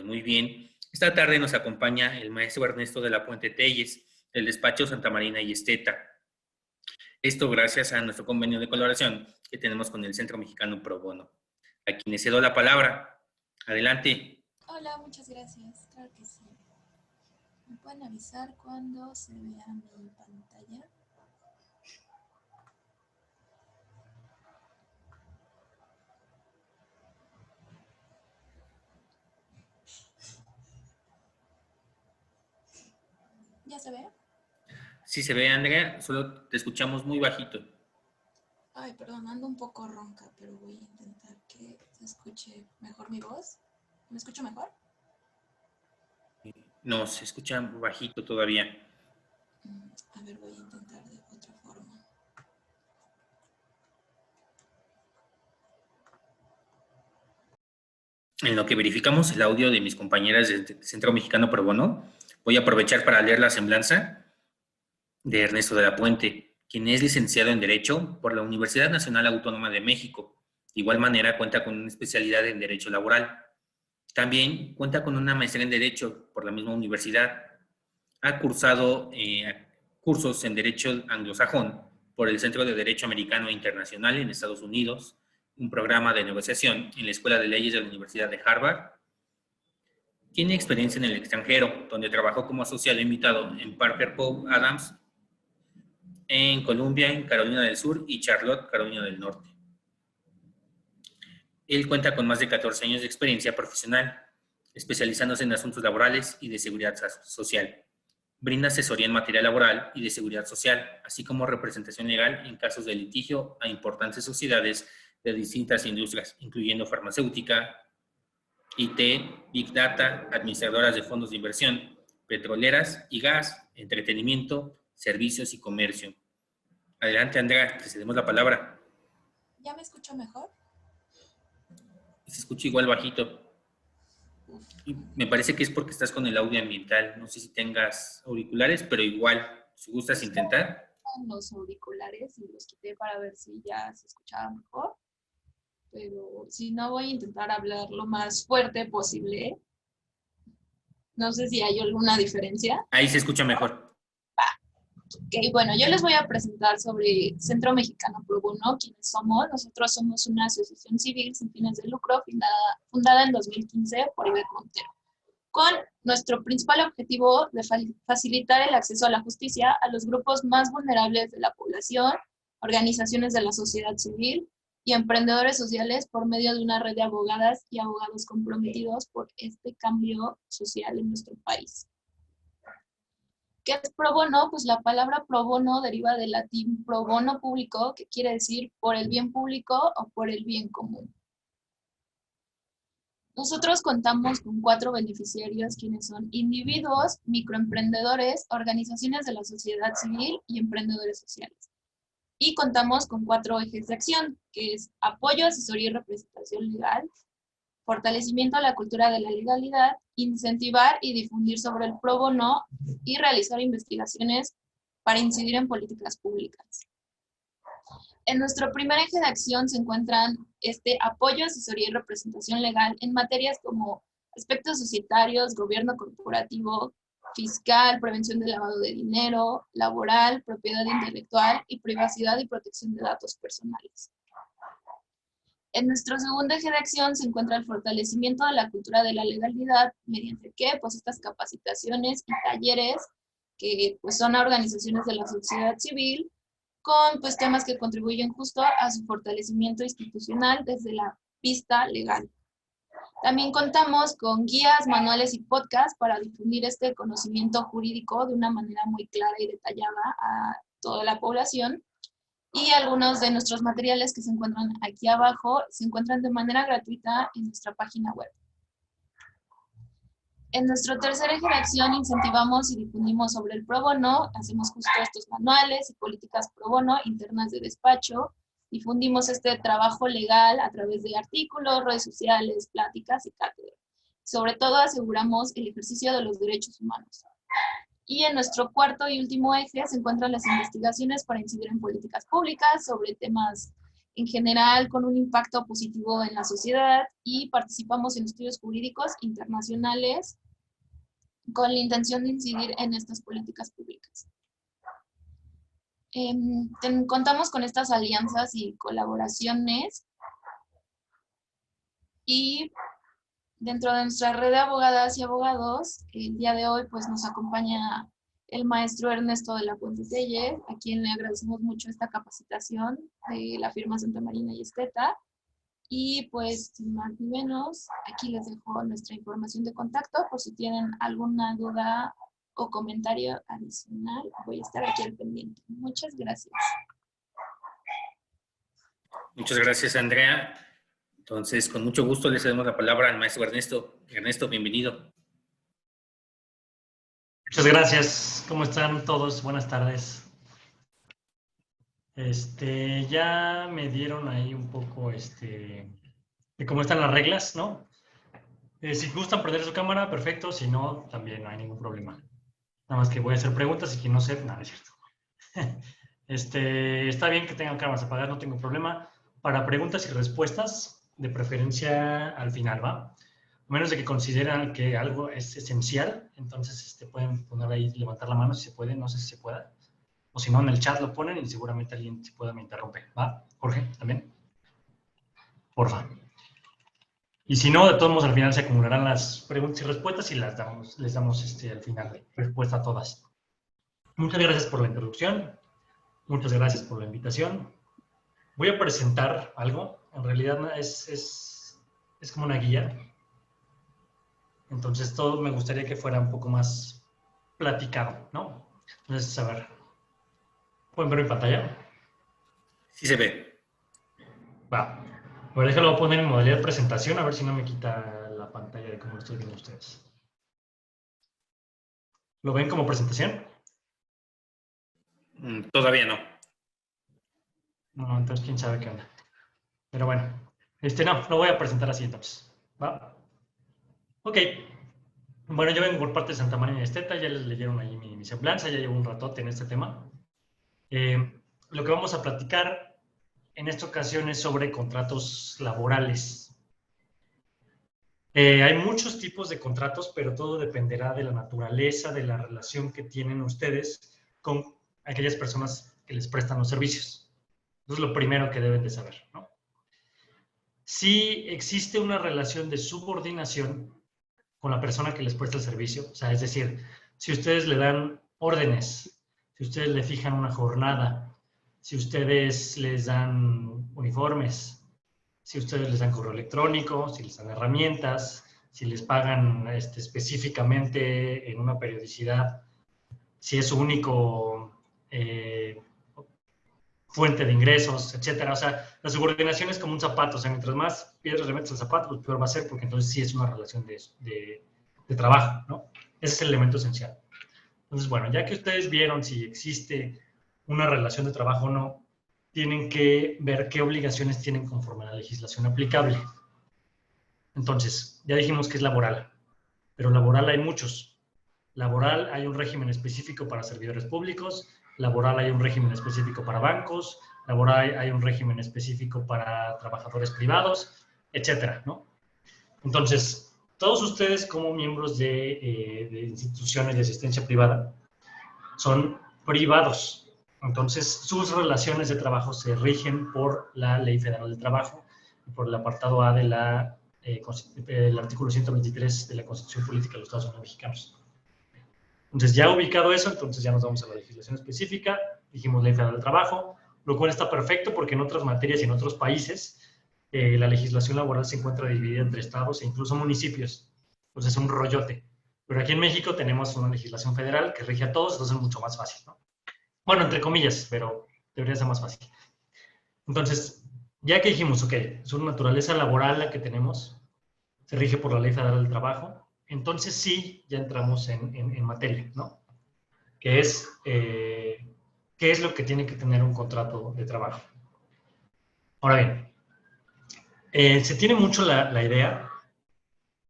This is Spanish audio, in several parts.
muy bien. Esta tarde nos acompaña el maestro Ernesto de la Puente Telles, del despacho Santa Marina y Esteta. Esto gracias a nuestro convenio de colaboración que tenemos con el Centro Mexicano Pro Bono. A quienes cedo la palabra. Adelante. Hola, muchas gracias. Claro que sí. ¿Me pueden avisar cuando se vea mi pantalla? ¿Ya se ve? Sí se ve, Andrea, solo te escuchamos muy bajito. Ay, perdón, ando un poco ronca, pero voy a intentar que se escuche mejor mi voz. ¿Me escucho mejor? No, se escucha bajito todavía. A ver, voy a intentar de otra forma. En lo que verificamos el audio de mis compañeras del Centro Mexicano Pro Bono, voy a aprovechar para leer la semblanza de Ernesto de la Puente, quien es licenciado en Derecho por la Universidad Nacional Autónoma de México. De igual manera, cuenta con una especialidad en Derecho Laboral. También cuenta con una maestría en Derecho por la misma universidad. Ha cursado cursos en Derecho Anglosajón por el Centro de Derecho Americano e Internacional en Estados Unidos, un programa de negociación en la Escuela de Leyes de la Universidad de Harvard. Tiene experiencia en el extranjero, donde trabajó como asociado invitado en Parker Poe Adams, en Columbia, en Carolina del Sur y Charlotte, Carolina del Norte. Él cuenta con más de 14 años de experiencia profesional, especializándose en asuntos laborales y de seguridad social. Brinda asesoría en materia laboral y de seguridad social, así como representación legal en casos de litigio a importantes sociedades de distintas industrias, incluyendo farmacéutica, IT, Big Data, administradoras de fondos de inversión, petroleras y gas, entretenimiento, servicios y comercio. Adelante, Andrea, te cedemos la palabra. ¿Ya me escucho mejor? Se escucha igual bajito. Y me parece que es porque estás con el audio ambiental. No sé si tengas auriculares, pero igual, si gustas intentar. Con los auriculares y los quité para ver si ya se escuchaba mejor. Pero si no, voy a intentar hablar lo más fuerte posible. No sé si hay alguna diferencia. Ahí se escucha mejor. Ok, bueno, yo les voy a presentar sobre Centro Mexicano Pro Bono, quiénes somos. Nosotros somos una asociación civil sin fines de lucro fundada en 2015 por Ivette Montero, con nuestro principal objetivo de facilitar el acceso a la justicia a los grupos más vulnerables de la población, organizaciones de la sociedad civil y emprendedores sociales por medio de una red de abogadas y abogados comprometidos por este cambio social en nuestro país. ¿Qué es pro bono? Pues la palabra pro bono deriva del latín pro bono público, que quiere decir por el bien público o por el bien común. Nosotros contamos con 4 beneficiarios, quienes son individuos, microemprendedores, organizaciones de la sociedad civil y emprendedores sociales. Y contamos con 4 ejes de acción, que es apoyo, asesoría y representación legal, fortalecimiento a la cultura de la legalidad, incentivar y difundir sobre el pro bono y realizar investigaciones para incidir en políticas públicas. En nuestro primer eje de acción se encuentran apoyo, asesoría y representación legal en materias como aspectos societarios, gobierno corporativo, fiscal, prevención del lavado de dinero, laboral, propiedad intelectual y privacidad y protección de datos personales. En nuestro segundo eje de acción se encuentra el fortalecimiento de la cultura de la legalidad, mediante qué, pues estas capacitaciones y talleres que pues son a organizaciones de la sociedad civil con pues temas que contribuyen justo a su fortalecimiento institucional desde la pista legal. También contamos con guías, manuales y podcasts para difundir este conocimiento jurídico de una manera muy clara y detallada a toda la población. Y algunos de nuestros materiales que se encuentran aquí abajo se encuentran de manera gratuita en nuestra página web. En nuestro tercer eje de acción incentivamos y difundimos sobre el pro bono, hacemos justo estos manuales y políticas pro bono internas de despacho, difundimos este trabajo legal a través de artículos, redes sociales, pláticas y cátedras. Sobre todo aseguramos el ejercicio de los derechos humanos. Y en nuestro cuarto y último eje se encuentran las investigaciones para incidir en políticas públicas sobre temas en general con un impacto positivo en la sociedad y participamos en estudios jurídicos internacionales con la intención de incidir en estas políticas públicas. Contamos con estas alianzas y colaboraciones y dentro de nuestra red de abogadas y abogados, el día de hoy pues nos acompaña el maestro Ernesto de la Puente Tellez, a quien le agradecemos mucho esta capacitación de la firma Santa Marina y Esteta. Y pues, sin más ni menos, aquí les dejo nuestra información de contacto por si tienen alguna duda o comentario adicional. Voy a estar aquí al pendiente. Muchas gracias. Muchas gracias, Andrea. Entonces, con mucho gusto le cedemos la palabra al maestro Ernesto. Ernesto, bienvenido. Muchas gracias. ¿Cómo están todos? Buenas tardes. Ya me dieron ahí un poco de cómo están las reglas, ¿no? Si gustan prender su cámara, perfecto. Si no, también no hay ningún problema. Nada más que voy a hacer preguntas y quien no sé, nada, es cierto. Está bien que tengan cámaras apagadas, no tengo problema. Para preguntas y respuestas, de preferencia al final, ¿va? A menos de que consideran que algo es esencial, entonces pueden poner ahí, levantar la mano si se puede, no sé si se pueda. O si no, en el chat lo ponen y seguramente alguien se pueda me interrumpe. ¿Va? Jorge, también. Porfa. Y si no, de todos modos, al final se acumularán las preguntas y respuestas y les damos al final respuesta a todas. Muchas gracias por la introducción. Muchas gracias por la invitación. Voy a presentar algo. En realidad es como una guía. Entonces, todo me gustaría que fuera un poco más platicado, ¿no? Entonces, a ver. ¿Pueden ver mi pantalla? Sí se ve. Va. Bueno, déjalo poner en modalidad de presentación, a ver si no me quita la pantalla de cómo lo estoy viendo ustedes. ¿Lo ven como presentación? Todavía no. No, entonces quién sabe qué onda. Pero bueno, no, lo voy a presentar así entonces. ¿Va? Ok. Bueno, yo vengo por parte de Santa María y Esteta, ya les leyeron ahí mi semblanza, ya llevo un ratote en este tema. Lo que vamos a platicar en esta ocasión es sobre contratos laborales. Hay muchos tipos de contratos, pero todo dependerá de la naturaleza, de la relación que tienen ustedes con aquellas personas que les prestan los servicios. Eso es lo primero que deben de saber, ¿no? Si existe una relación de subordinación con la persona que les presta el servicio, o sea, es decir, si ustedes le dan órdenes, si ustedes le fijan una jornada, si ustedes les dan uniformes, si ustedes les dan correo electrónico, si les dan herramientas, si les pagan específicamente en una periodicidad, si es su único fuente de ingresos, etcétera. O sea, la subordinación es como un zapato. O sea, mientras más piedras le metes al zapato, pues peor va a ser, porque entonces sí es una relación de trabajo, ¿no? Ese es el elemento esencial. Entonces, bueno, ya que ustedes vieron si existe una relación de trabajo o no, tienen que ver qué obligaciones tienen conforme a la legislación aplicable. Entonces, ya dijimos que es laboral, pero laboral hay muchos. Laboral hay un régimen específico para servidores públicos, laboral hay un régimen específico para bancos, laboral hay un régimen específico para trabajadores privados, etcétera, ¿no? Entonces, todos ustedes como miembros de instituciones de asistencia privada son privados. Entonces, sus relaciones de trabajo se rigen por la Ley Federal del Trabajo y por el apartado A del artículo 123 de la Constitución Política de los Estados Unidos Mexicanos. Entonces, ya ubicado eso, entonces ya nos vamos a la legislación específica, dijimos Ley Federal del Trabajo, lo cual está perfecto porque en otras materias y en otros países la legislación laboral se encuentra dividida entre estados e incluso municipios. Entonces, es un rollote. Pero aquí en México tenemos una legislación federal que rige a todos, entonces es mucho más fácil, ¿no? Bueno, entre comillas, pero debería ser más fácil. Entonces, ya que dijimos, ok, es una naturaleza laboral la que tenemos, se rige por la Ley Federal del Trabajo, entonces sí, ya entramos en materia, ¿no? Que es, ¿qué es lo que tiene que tener un contrato de trabajo? Ahora bien, se tiene mucho la idea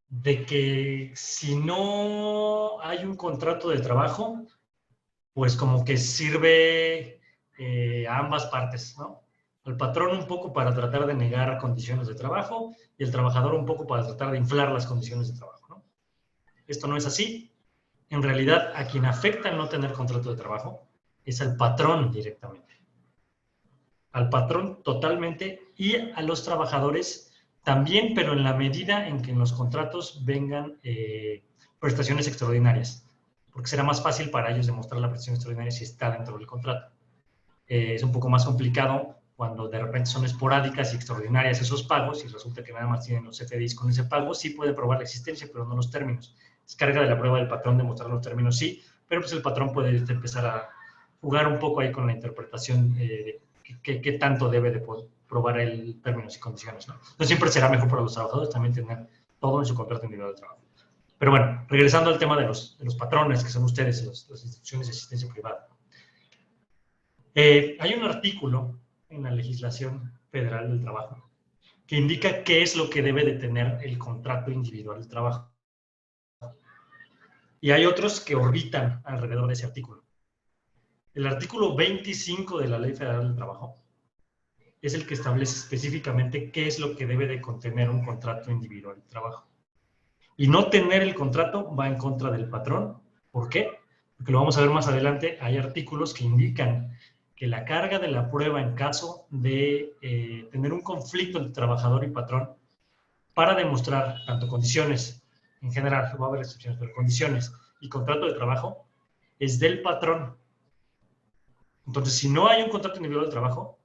de que si no hay un contrato de trabajo, pues como que sirve a ambas partes, ¿no? Al patrón un poco para tratar de negar condiciones de trabajo y el trabajador un poco para tratar de inflar las condiciones de trabajo, ¿no? Esto no es así. En realidad, a quien afecta el no tener contrato de trabajo es al patrón directamente. Al patrón totalmente y a los trabajadores también, pero en la medida en que en los contratos vengan prestaciones extraordinarias, porque será más fácil para ellos demostrar la prestación extraordinaria si está dentro del contrato. Es un poco más complicado cuando de repente son esporádicas y extraordinarias esos pagos y resulta que nada más tienen los CFDIs con ese pago, sí puede probar la existencia, pero no los términos. Es carga de la prueba del patrón demostrar los términos, sí, pero pues el patrón puede empezar a jugar un poco ahí con la interpretación de qué tanto debe de probar el términos y condiciones, ¿no? Entonces siempre será mejor para los trabajadores también tener todo en su contrato individual de trabajo. Pero bueno, regresando al tema de los patrones, que son ustedes, las instituciones de asistencia privada. Hay un artículo en la legislación federal del trabajo que indica qué es lo que debe de tener el contrato individual de trabajo. Y hay otros que orbitan alrededor de ese artículo. El artículo 25 de la Ley Federal del Trabajo es el que establece específicamente qué es lo que debe de contener un contrato individual de trabajo. Y no tener el contrato va en contra del patrón. ¿Por qué? Porque lo vamos a ver más adelante. Hay artículos que indican que la carga de la prueba en caso de tener un conflicto entre trabajador y patrón para demostrar tanto condiciones, en general, va a haber excepciones, pero condiciones y contrato de trabajo, es del patrón. Entonces, si no hay un contrato individual de trabajo,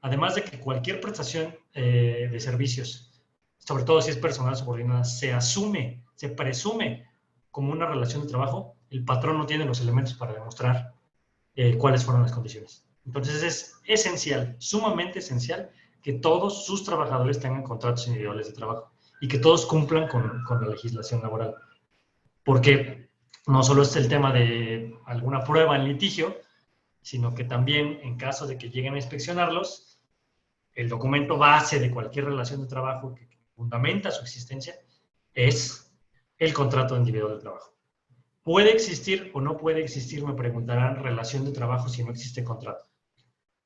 además de que cualquier prestación de servicios, sobre todo si es personal subordinada, se asume, se presume como una relación de trabajo, el patrón no tiene los elementos para demostrar cuáles fueron las condiciones. Entonces es esencial, sumamente esencial, que todos sus trabajadores tengan contratos individuales de trabajo y que todos cumplan con la legislación laboral. Porque no solo es el tema de alguna prueba en litigio, sino que también en caso de que lleguen a inspeccionarlos, el documento base de cualquier relación de trabajo que fundamenta su existencia es el contrato individual de trabajo. ¿Puede existir o no puede existir? Me preguntarán, relación de trabajo si no existe contrato.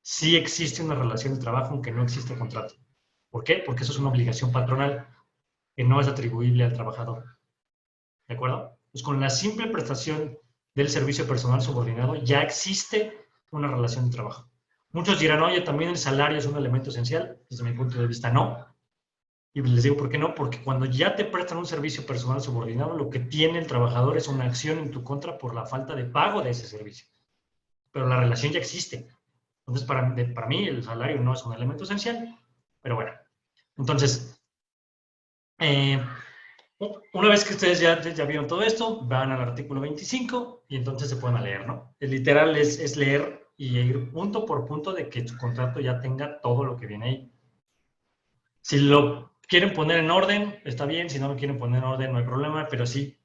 Sí existe una relación de trabajo aunque no existe contrato. ¿Por qué? Porque eso es una obligación patronal que no es atribuible al trabajador. ¿De acuerdo? Pues con la simple prestación del servicio personal subordinado ya existe una relación de trabajo. Muchos dirán, oye, también el salario es un elemento esencial. Desde mi punto de vista, no. Y les digo, ¿por qué no? Porque cuando ya te prestan un servicio personal subordinado, lo que tiene el trabajador es una acción en tu contra por la falta de pago de ese servicio. Pero la relación ya existe. Entonces, para mí, el salario no es un elemento esencial. Pero bueno. Entonces, una vez que ustedes ya vieron todo esto, van al artículo 25 y entonces se pueden leer, ¿no? El literal es leer y ir punto por punto de que tu contrato ya tenga todo lo que viene ahí. Si lo quieren poner en orden, está bien. Si no lo quieren poner en orden, no hay problema, pero sí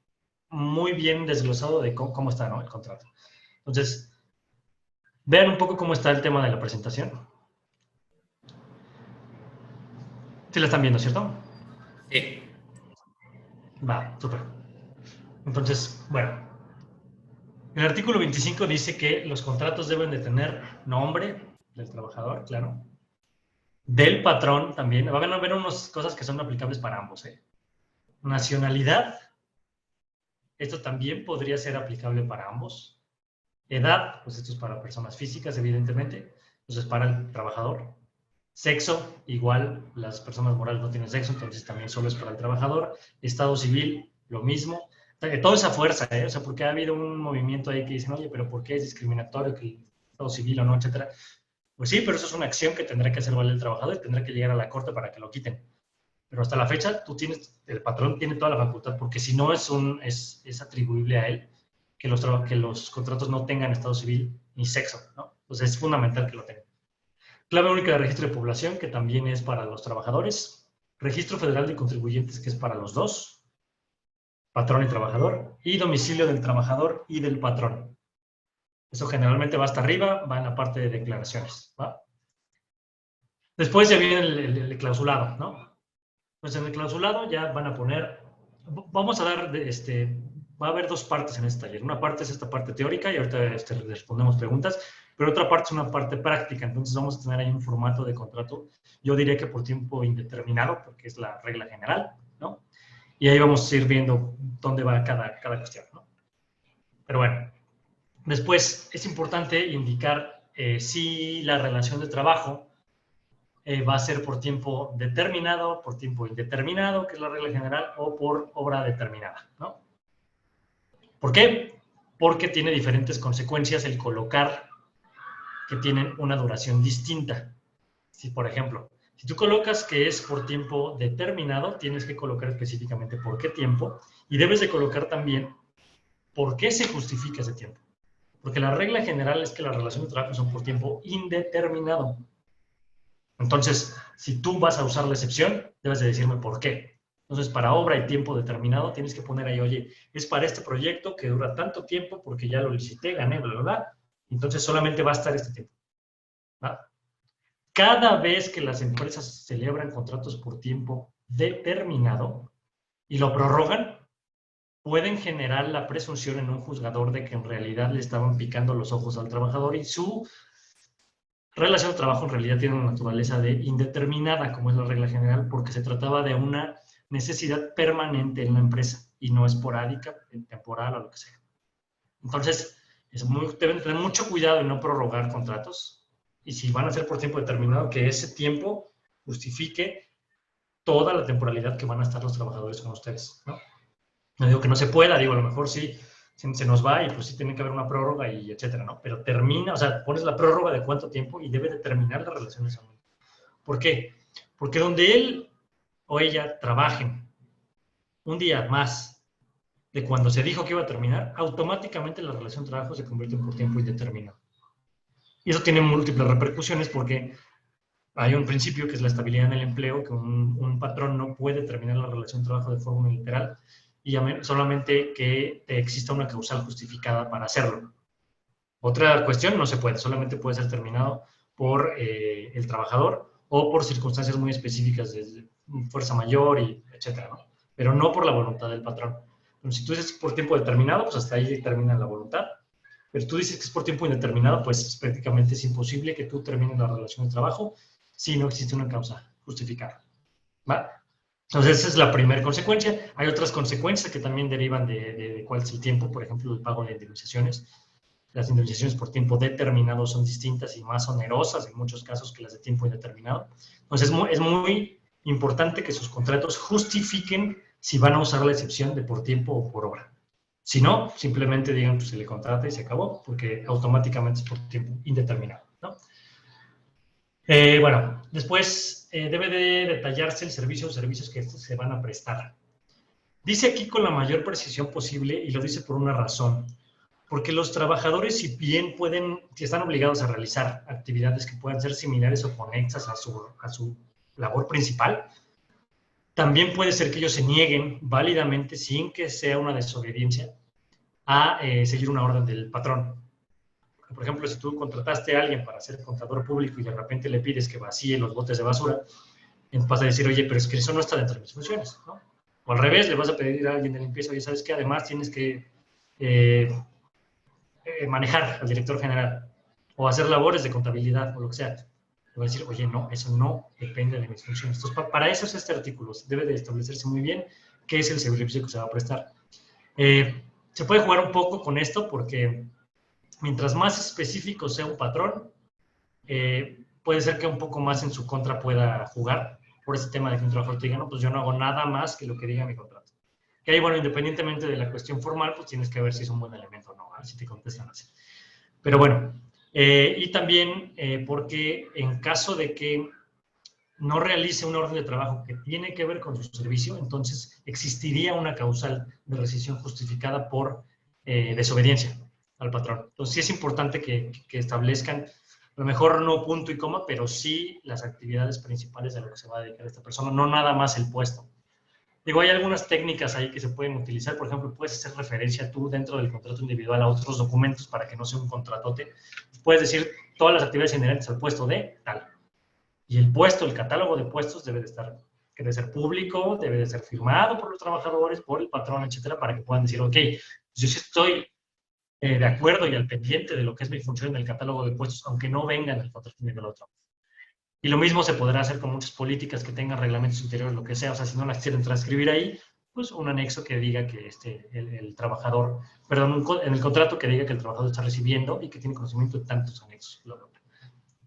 muy bien desglosado de cómo está, ¿no? El contrato. Entonces, vean un poco cómo está el tema de la presentación. Sí la están viendo, ¿cierto? Sí. Va, súper. Entonces, bueno. El artículo 25 dice que los contratos deben de tener nombre del trabajador, claro. Del patrón también. Van a haber unas cosas que son aplicables para ambos. Nacionalidad. Esto también podría ser aplicable para ambos. Edad, pues esto es para personas físicas, evidentemente. Entonces, para el trabajador. Sexo, igual, las personas morales no tienen sexo, entonces también solo es para el trabajador. Estado civil, lo mismo. Toda esa fuerza, o sea, porque ha habido un movimiento ahí que dicen, oye, pero ¿por qué es discriminatorio que el estado civil o no, etcétera? Pues sí, pero eso es una acción que tendrá que hacer valer el trabajador y tendrá que llegar a la corte para que lo quiten. Pero hasta la fecha, el patrón tiene toda la facultad, porque si no es atribuible a él que los contratos no tengan estado civil ni sexo, ¿no? Entonces es fundamental que lo tengan. Clave única de registro de población, que también es para los trabajadores. Registro federal de contribuyentes, que es para los dos, patrón y trabajador. Y domicilio del trabajador y del patrón. Eso generalmente va hasta arriba, va en la parte de declaraciones, ¿va? Después ya viene el clausulado, ¿no? Pues en el clausulado ya van a poner, vamos a dar, va a haber dos partes en este taller. Una parte es esta parte teórica y ahorita respondemos preguntas. pero otra parte es una parte práctica, entonces vamos a tener ahí un formato de contrato, yo diría que por tiempo indeterminado, porque es la regla general, ¿no? Y ahí vamos a ir viendo dónde va cada cuestión, ¿no? Pero bueno, después es importante indicar si la relación de trabajo va a ser por tiempo determinado, por tiempo indeterminado, que es la regla general, o por obra determinada, ¿no? ¿Por qué? Porque tiene diferentes consecuencias el colocar que tienen una duración distinta. Si, por ejemplo, si tú colocas que es por tiempo determinado, tienes que colocar específicamente por qué tiempo y debes de colocar también por qué se justifica ese tiempo. Porque la regla general es que las relaciones de trabajo son por tiempo indeterminado. Entonces, si tú vas a usar la excepción, debes de decirme por qué. Entonces, para obra y tiempo determinado, tienes que poner ahí, oye, es para este proyecto que dura tanto tiempo porque ya lo licité, gané, bla, bla, bla. Entonces, solamente va a estar este tiempo. ¿Va? Cada vez que las empresas celebran contratos por tiempo determinado y lo prorrogan, pueden generar la presunción en un juzgador de que en realidad le estaban picando los ojos al trabajador y su relación de trabajo en realidad tiene una naturaleza de indeterminada, como es la regla general, porque se trataba de una necesidad permanente en la empresa y no esporádica, temporal o lo que sea. Entonces, deben tener mucho cuidado en no prorrogar contratos y si van a ser por tiempo determinado, que ese tiempo justifique toda la temporalidad que van a estar los trabajadores con ustedes, ¿no? No digo que no se pueda, digo, a lo mejor sí se nos va y pues sí tiene que haber una prórroga y etcétera, ¿no? Pero termina, o sea, pones la prórroga de cuánto tiempo y debe de terminar la relación de ese momento. ¿Por qué? Porque donde él o ella trabajen un día más de cuando se dijo que iba a terminar, automáticamente la relación de trabajo se convierte en por tiempo indeterminado. Y eso tiene múltiples repercusiones porque hay un principio que es la estabilidad en el empleo, que un patrón no puede terminar la relación de trabajo de forma unilateral y solamente que exista una causal justificada para hacerlo. Otra cuestión no se puede, solamente puede ser terminado por el trabajador o por circunstancias muy específicas de fuerza mayor, y etcétera, ¿no? Pero no por la voluntad del patrón. Entonces, si tú dices por tiempo determinado, pues hasta ahí termina la voluntad. Pero tú dices que es por tiempo indeterminado, pues prácticamente es imposible que tú termines la relación de trabajo si no existe una causa justificada. ¿Va? Entonces, esa es la primera consecuencia. Hay otras consecuencias que también derivan de cuál es el tiempo, por ejemplo, el pago de indemnizaciones. Las indemnizaciones por tiempo determinado son distintas y más onerosas en muchos casos que las de tiempo indeterminado. Entonces, es muy importante que sus contratos justifiquen si van a usar la excepción de por tiempo o por obra. Si no, simplemente digan que se le contrata y se acabó, porque automáticamente es por tiempo indeterminado, ¿no? Bueno, después debe de detallarse el servicio o servicios que estos se van a prestar. Dice aquí con la mayor precisión posible y lo dice por una razón. Porque los trabajadores, si bien si están obligados a realizar actividades que puedan ser similares o conexas a su labor principal, también puede ser que ellos se nieguen válidamente, sin que sea una desobediencia, a seguir una orden del patrón. Por ejemplo, si tú contrataste a alguien para ser contador público y de repente le pides que vacíe los botes de basura, vas a decir, oye, pero es que eso no está dentro de mis funciones, ¿no? O al revés, le vas a pedir a alguien de limpieza, oye, ¿sabes qué? Además tienes que manejar al director general o hacer labores de contabilidad o lo que sea. Le va a decir, oye, no, eso no depende de mis funciones. Entonces, para eso es este artículo. Debe de establecerse muy bien qué es el servicio que se va a prestar. Se puede jugar un poco con esto porque mientras más específico sea un patrón, puede ser que un poco más en su contra pueda jugar por ese tema de que un trabajador te diga, no, pues yo no hago nada más que lo que diga mi contrato. Que ahí, bueno, independientemente de la cuestión formal, pues tienes que ver si es un buen elemento o no, ¿vale? Si te contestan así. Pero bueno, y también porque en caso de que no realice una orden de trabajo que tiene que ver con su servicio, entonces existiría una causal de rescisión justificada por desobediencia al patrón. Entonces sí es importante que establezcan, a lo mejor no punto y coma, pero sí las actividades principales a lo que se va a dedicar esta persona, no nada más el puesto. Digo, hay algunas técnicas ahí que se pueden utilizar. Por ejemplo, puedes hacer referencia tú dentro del contrato individual a otros documentos para que no sea un contratote. Puedes decir todas las actividades inherentes al puesto de tal. Y el puesto, el catálogo de puestos debe de ser público, debe de ser firmado por los trabajadores, por el patrón, etcétera, para que puedan decir, ok, yo sí estoy de acuerdo y al pendiente de lo que es mi función en el catálogo de puestos, aunque no venga en el contrato individual. Y lo mismo se podrá hacer con muchas políticas que tengan reglamentos interiores, lo que sea. O sea, si no las quieren transcribir ahí, pues un anexo que diga que el trabajador, perdón, en el contrato que diga que el trabajador está recibiendo y que tiene conocimiento de tantos anexos.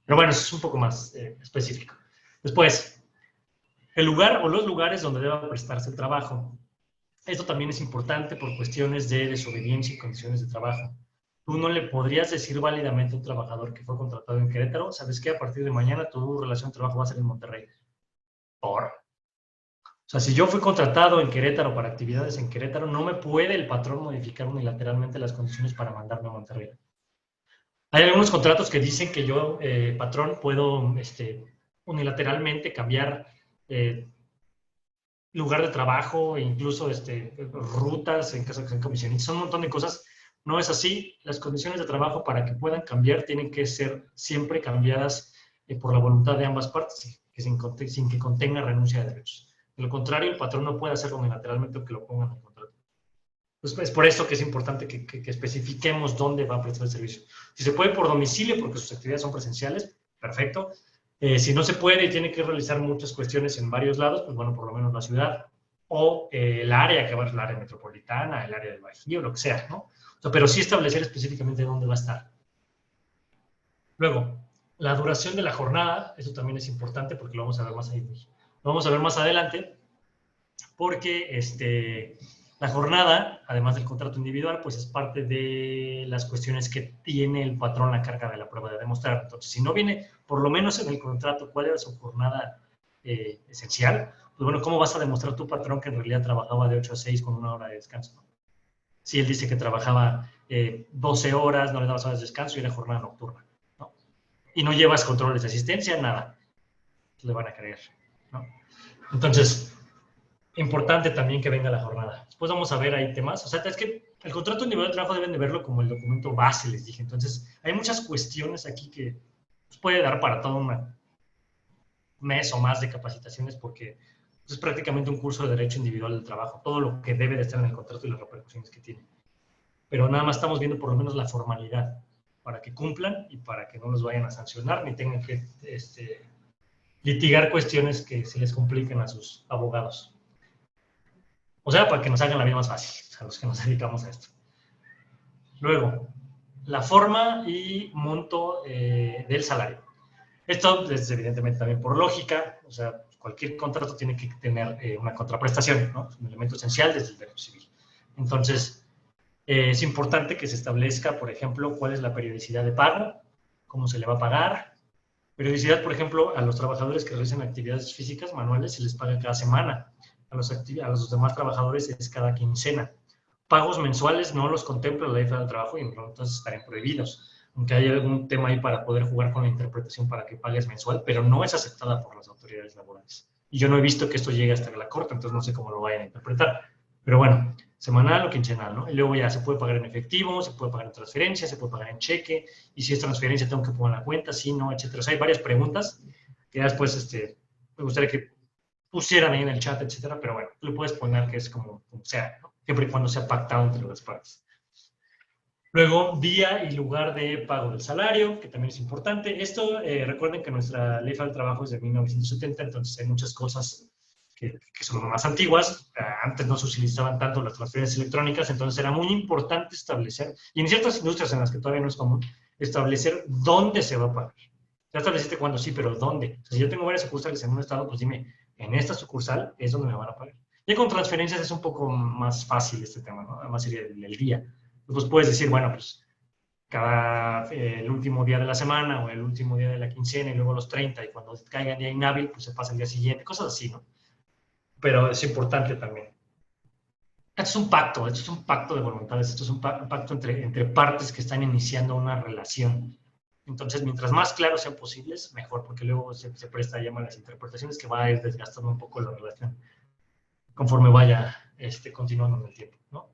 Pero bueno, eso es un poco más específico. Después, el lugar o los lugares donde deba prestarse el trabajo. Esto también es importante por cuestiones de desobediencia y condiciones de trabajo. Tú no le podrías decir válidamente a un trabajador que fue contratado en Querétaro, ¿sabes qué? A partir de mañana tu relación de trabajo va a ser en Monterrey. ¿Por? O sea, si yo fui contratado en Querétaro para actividades en Querétaro, no me puede el patrón modificar unilateralmente las condiciones para mandarme a Monterrey. Hay algunos contratos que dicen que yo, patrón, puedo unilateralmente cambiar lugar de trabajo, e incluso rutas en caso de que sean comisionistas, son un montón de cosas. No es así. Las condiciones de trabajo para que puedan cambiar tienen que ser siempre cambiadas por la voluntad de ambas partes, sin que contenga renuncia de derechos. De lo contrario, el patrón no puede hacerlo unilateralmente o que lo pongan en el contrato. Pues es por eso que es importante que especifiquemos dónde va a prestar el servicio. Si se puede por domicilio, porque sus actividades son presenciales, perfecto. Si no se puede y tiene que realizar muchas cuestiones en varios lados, pues bueno, por lo menos la ciudad o el área que va a ser el área metropolitana, el área del Bajío, lo que sea, ¿no? O sea, pero sí establecer específicamente dónde va a estar. Luego, la duración de la jornada, eso también es importante porque lo vamos a ver más ahí. Lo vamos a ver más adelante porque la jornada, además del contrato individual, pues es parte de las cuestiones que tiene el patrón a carga de la prueba de demostrar. Entonces, si no viene, por lo menos en el contrato, cuál era su jornada esencial, pues bueno, ¿cómo vas a demostrar tu patrón que en realidad trabajaba de 8 a 6 con una hora de descanso? Si él dice que trabajaba 12 horas, no le dabas horas de descanso y era jornada nocturna, ¿no? Y no llevas controles de asistencia, nada. Le van a creer, ¿no? Entonces, importante también que venga la jornada. Después vamos a ver ahí temas. O sea, es que el contrato individual de trabajo deben de verlo como el documento base, les dije. Entonces, hay muchas cuestiones aquí que pues, puede dar para todo un mes o más de capacitaciones porque es prácticamente un curso de derecho individual del trabajo. Todo lo que debe de estar en el contrato y las repercusiones que tiene. Pero nada más estamos viendo por lo menos la formalidad para que cumplan y para que no los vayan a sancionar ni tengan que litigar cuestiones que se les compliquen a sus abogados. O sea, para que nos hagan la vida más fácil, a los que nos dedicamos a esto. Luego, la forma y monto del salario. Esto es evidentemente también por lógica, o sea, cualquier contrato tiene que tener una contraprestación, ¿no? Es un elemento esencial desde el derecho civil. Entonces, es importante que se establezca, por ejemplo, cuál es la periodicidad de pago, cómo se le va a pagar. Periodicidad, por ejemplo, a los trabajadores que realizan actividades físicas manuales se les paga cada semana. A los demás trabajadores es cada quincena. Pagos mensuales no los contempla la Ley Federal del Trabajo y entonces estarían prohibidos. Aunque hay algún tema ahí para poder jugar con la interpretación para que pagues mensual, pero no es aceptada por las autoridades laborales. Y yo no he visto que esto llegue hasta la Corte, entonces no sé cómo lo vayan a interpretar. Pero bueno, semanal o quincenal, ¿no? Y luego ya se puede pagar en efectivo, se puede pagar en transferencia, se puede pagar en cheque, y si es transferencia tengo que poner la cuenta, sí, no, etcétera. O sea, hay varias preguntas que ya después me gustaría que pusieran ahí en el chat, etcétera, pero bueno, tú le puedes poner que es como sea, ¿no? Siempre y cuando sea pactado entre las partes. Luego, día y lugar de pago del salario, que también es importante. Esto, recuerden que nuestra Ley Federal del Trabajo es de 1970, entonces hay muchas cosas que son más antiguas. Antes no se utilizaban tanto las transferencias electrónicas, entonces era muy importante establecer, y en ciertas industrias en las que todavía no es común, establecer dónde se va a pagar. Ya estableciste cuándo sí, pero ¿dónde? O sea, si yo tengo varias sucursales en un estado, pues dime, en esta sucursal es donde me van a pagar. Y con transferencias es un poco más fácil este tema, ¿no? Además sería el día. Pues puedes decir, bueno, pues el último día de la semana o el último día de la quincena y luego los 30 y cuando caiga el día inhábil, pues se pasa el día siguiente, cosas así, ¿no? Pero es importante también. Esto es un pacto de voluntades, esto es un pacto entre partes que están iniciando una relación. Entonces, mientras más claros sean posibles, mejor, porque luego se presta a las interpretaciones que va a ir desgastando un poco la relación conforme vaya continuando en el tiempo, ¿no?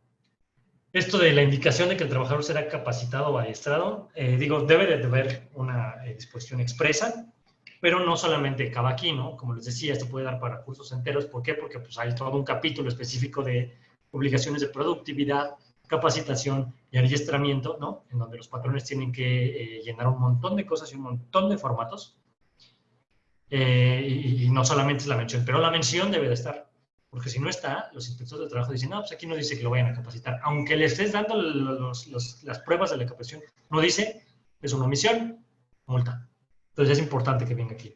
Esto de la indicación de que el trabajador será capacitado o adiestrado, debe de haber una disposición expresa, pero no solamente acaba aquí, ¿no? Como les decía, esto puede dar para cursos enteros. ¿Por qué? Porque pues, hay todo un capítulo específico de obligaciones de productividad, capacitación y adiestramiento, ¿no? En donde los patrones tienen que llenar un montón de cosas y un montón de formatos. Y no solamente es la mención, pero la mención debe de estar. Porque si no está, los inspectores de trabajo dicen, no, pues aquí no dice que lo vayan a capacitar. Aunque le estés dando las pruebas de la capacitación, no dice, es una omisión, multa. Entonces es importante que venga aquí.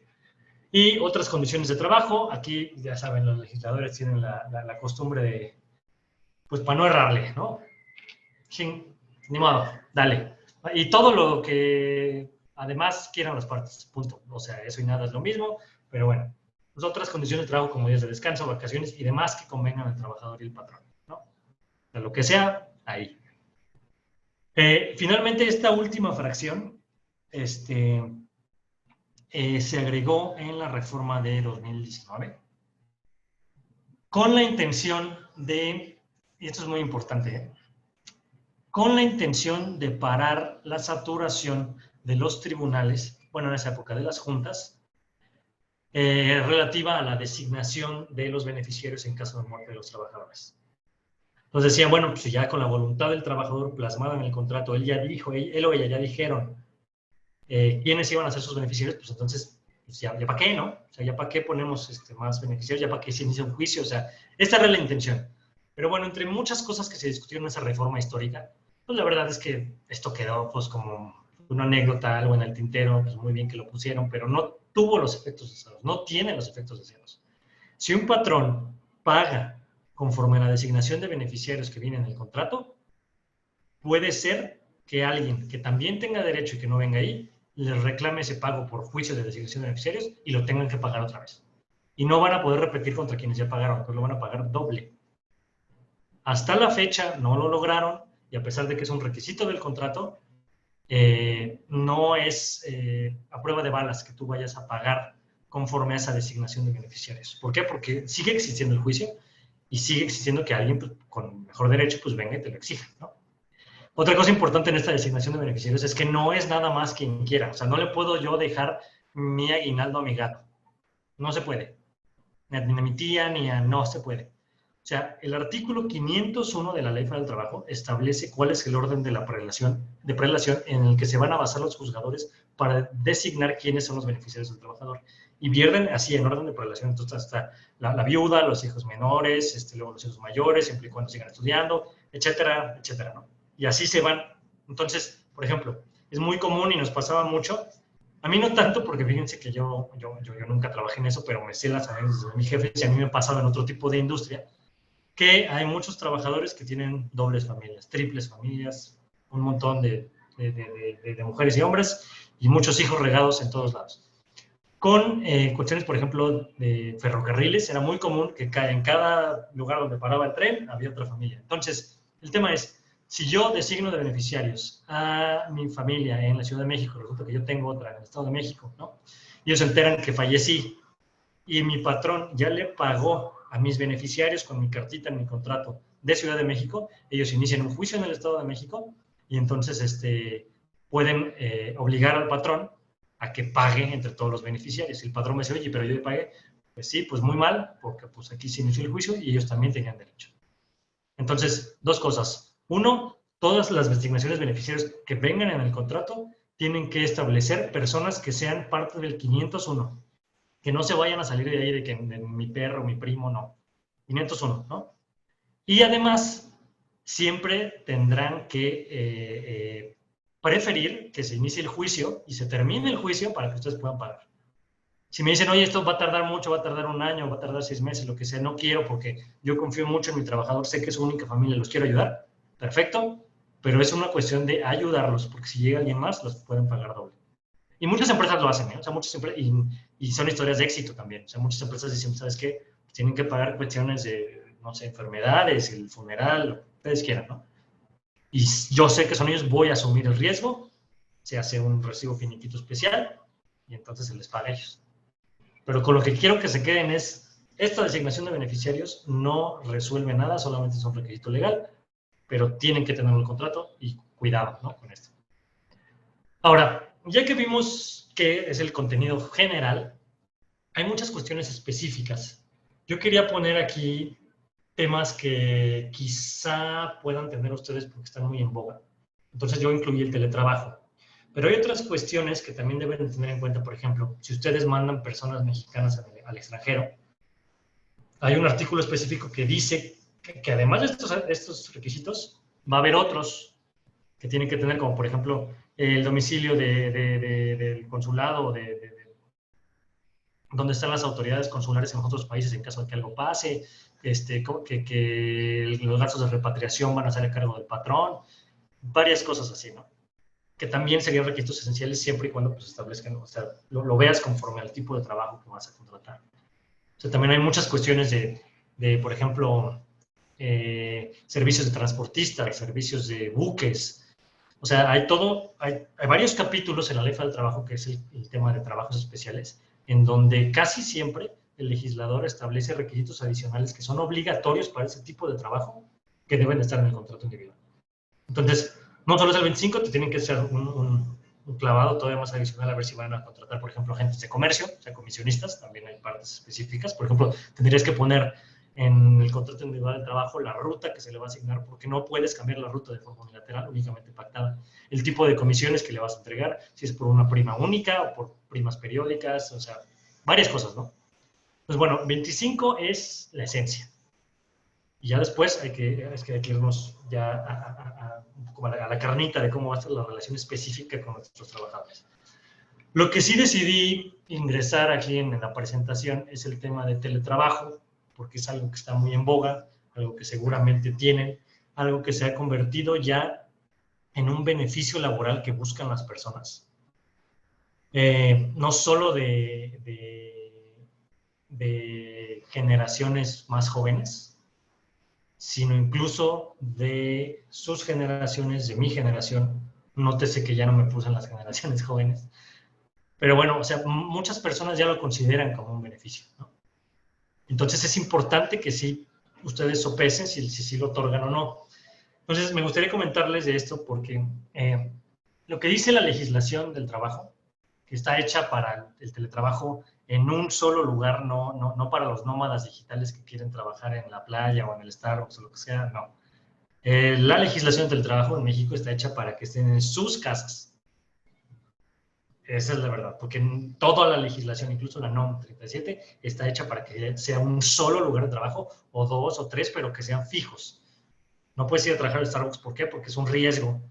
Y otras condiciones de trabajo, aquí ya saben, los legisladores tienen la costumbre de, pues para no errarle, ¿no? Ni modo, dale. Y todo lo que además quieran las partes, punto. O sea, eso y nada es lo mismo, pero bueno. Pues otras condiciones de trabajo como días de descanso, vacaciones y demás que convengan al trabajador y el patrón, ¿no? O sea, lo que sea, ahí. Finalmente, esta última fracción, se agregó en la reforma de 2019 con la intención de, y esto es muy importante, con la intención de parar la saturación de los tribunales, bueno, en esa época de las juntas, relativa a la designación de los beneficiarios en caso de muerte de los trabajadores. Entonces decían, bueno, pues ya con la voluntad del trabajador plasmada en el contrato, él ya dijo, él o ella ya dijeron quiénes iban a ser sus beneficiarios, pues entonces, pues ya para qué, ¿no? O sea, ya para qué ponemos más beneficiarios, ya para qué se inicia un juicio, o sea, esta era la intención. Pero bueno, entre muchas cosas que se discutieron en esa reforma histórica, pues la verdad es que esto quedó pues como una anécdota, algo en el tintero, pues muy bien que lo pusieron, pero no tuvo los efectos deseados, no tiene los efectos deseados. Si un patrón paga conforme a la designación de beneficiarios que viene en el contrato, puede ser que alguien que también tenga derecho y que no venga ahí, les reclame ese pago por juicio de designación de beneficiarios y lo tengan que pagar otra vez. Y no van a poder repetir contra quienes ya pagaron, pues lo van a pagar doble. Hasta la fecha no lo lograron y a pesar de que es un requisito del contrato, no es a prueba de balas que tú vayas a pagar conforme a esa designación de beneficiarios. ¿Por qué? Porque sigue existiendo el juicio y sigue existiendo que alguien pues, con mejor derecho pues venga y te lo exija, ¿no? Otra cosa importante en esta designación de beneficiarios es que no es nada más quien quiera. O sea, no le puedo yo dejar mi aguinaldo a mi gato. No se puede. Ni a mi tía, ni a... No se puede. O sea, el artículo 501 de la Ley Federal del Trabajo establece cuál es el orden de la prelación en el que se van a basar los juzgadores para designar quiénes son los beneficiarios del trabajador. Y vierten así en orden de prelación. Entonces está la viuda, los hijos menores, luego los hijos mayores, siempre y cuando sigan estudiando, etcétera, etcétera, ¿no? Y así se van. Entonces, por ejemplo, es muy común y nos pasaba mucho. A mí no tanto, porque fíjense que yo nunca trabajé en eso, pero me sé las anécdotas de mi jefe y a mí me pasaba en otro tipo de industria, que hay muchos trabajadores que tienen dobles familias, triples familias, un montón de mujeres y hombres y muchos hijos regados en todos lados. Con cuestiones, por ejemplo, de ferrocarriles, era muy común que en cada lugar donde paraba el tren había otra familia. Entonces, el tema es, si yo designo de beneficiarios a mi familia en la Ciudad de México, resulta que yo tengo otra en el Estado de México, ¿no? Y ellos se enteran que fallecí y mi patrón ya le pagó a mis beneficiarios con mi cartita en mi contrato de Ciudad de México, ellos inician un juicio en el Estado de México y entonces pueden obligar al patrón a que pague entre todos los beneficiarios. El patrón me dice, oye, pero yo le pagué. Pues sí, pues muy mal, porque pues aquí se inició el juicio y ellos también tenían derecho. Entonces, dos cosas. Uno, todas las designaciones beneficiarios que vengan en el contrato tienen que establecer personas que sean parte del 501, que no se vayan a salir de ahí de que mi perro, mi primo, no. 501, ¿no? Y además, siempre tendrán que preferir que se inicie el juicio y se termine el juicio para que ustedes puedan pagar. Si me dicen, oye, esto va a tardar mucho, va a tardar un año, va a tardar 6 meses, lo que sea, no quiero porque yo confío mucho en mi trabajador, sé que es su única familia, los quiero ayudar, perfecto, pero es una cuestión de ayudarlos, porque si llega alguien más, los pueden pagar doble. Y muchas empresas lo hacen, ¿eh? O sea, muchas empresas, y son historias de éxito también. O sea, muchas empresas dicen, ¿sabes qué? Pues tienen que pagar cuestiones de, no sé, enfermedades, el funeral, lo que ustedes quieran, ¿no? Y yo sé que son ellos, voy a asumir el riesgo, se hace un recibo finiquito especial, y entonces se les paga a ellos. Pero con lo que quiero que se queden es, esta designación de beneficiarios no resuelve nada, solamente es un requisito legal, pero tienen que tener el contrato y cuidado, ¿no? Con esto. Ahora, ya que vimos qué es el contenido general, hay muchas cuestiones específicas. Yo quería poner aquí temas que quizá puedan tener ustedes porque están muy en boga. Entonces yo incluí el teletrabajo. Pero hay otras cuestiones que también deben tener en cuenta. Por ejemplo, si ustedes mandan personas mexicanas al extranjero, hay un artículo específico que dice que además de estos requisitos, va a haber otros que tienen que tener, como por ejemplo el domicilio del consulado, donde están las autoridades consulares en otros países en caso de que algo pase, que los gastos de repatriación van a ser a cargo del patrón, varias cosas así, ¿no? Que también serían requisitos esenciales siempre y cuando pues, establezcan, o sea, lo veas conforme al tipo de trabajo que vas a contratar. O sea, también hay muchas cuestiones por ejemplo, servicios de transportistas, servicios de buques. O sea, hay varios capítulos en la Ley Federal del Trabajo, que es el tema de trabajos especiales, en donde casi siempre el legislador establece requisitos adicionales que son obligatorios para ese tipo de trabajo que deben estar en el contrato individual. Entonces, no solo es el 25, te tienen que hacer un clavado todavía más adicional a ver si van a contratar, por ejemplo, agentes de comercio, o sea, comisionistas, también hay partes específicas. Por ejemplo, tendrías que poner en el contrato individual de trabajo la ruta que se le va a asignar, porque no puedes cambiar la ruta de forma unilateral, únicamente pactada. El tipo de comisiones que le vas a entregar, si es por una prima única o por primas periódicas, o sea, varias cosas, ¿no? Pues bueno, 25 es la esencia. Y ya después hay que irnos ya a la carnita de cómo va a ser la relación específica con nuestros trabajadores. Lo que sí decidí ingresar aquí en la presentación es el tema de teletrabajo, porque es algo que está muy en boga, algo que seguramente tienen, algo que se ha convertido ya en un beneficio laboral que buscan las personas. No solo de generaciones más jóvenes, sino incluso de sus generaciones, de mi generación. Nótese que ya no me puse en las generaciones jóvenes. Pero bueno, o sea, muchas personas ya lo consideran como un beneficio, ¿no? Entonces es importante que sí ustedes sopesen si lo otorgan o no. Entonces me gustaría comentarles de esto porque lo que dice la legislación del trabajo, que está hecha para el teletrabajo en un solo lugar, no para los nómadas digitales que quieren trabajar en la playa o en el Starbucks o lo que sea, no. La legislación del trabajo en México está hecha para que estén en sus casas. Esa es la verdad, porque toda la legislación, incluso la NOM 37, está hecha para que sea un solo lugar de trabajo, o dos o tres, pero que sean fijos. No puedes ir a trabajar al Starbucks, ¿por qué? Porque es un riesgo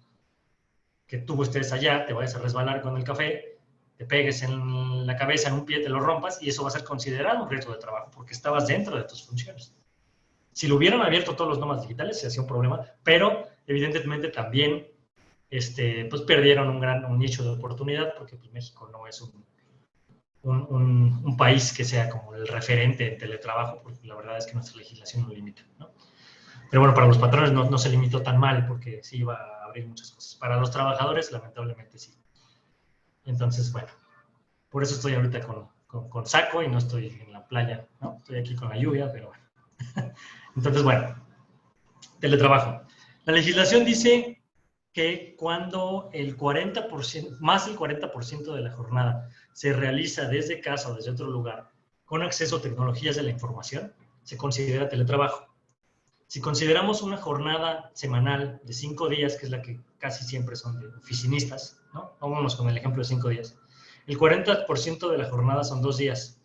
que tú estés allá, te vayas a resbalar con el café, te pegues en la cabeza, en un pie, te lo rompas, y eso va a ser considerado un riesgo de trabajo, porque estabas dentro de tus funciones. Si lo hubieran abierto todos los nómadas digitales, se hacía un problema, pero evidentemente también pues perdieron un nicho de oportunidad, porque pues, México no es un país que sea como el referente en teletrabajo, porque la verdad es que nuestra legislación lo limita, ¿no? Pero bueno, para los patrones no se limitó tan mal, porque sí iba a abrir muchas cosas. Para los trabajadores, lamentablemente sí. Entonces, bueno, por eso estoy ahorita con saco y no estoy en la playa, ¿no? Estoy aquí con la lluvia, pero bueno. Entonces, bueno, teletrabajo. La legislación dice que cuando más del 40% de la jornada se realiza desde casa o desde otro lugar con acceso a tecnologías de la información, se considera teletrabajo. Si consideramos una jornada semanal de 5 días, que es la que casi siempre son de oficinistas, ¿no? Vámonos con el ejemplo de 5 días. El 40% de la jornada son 2 días.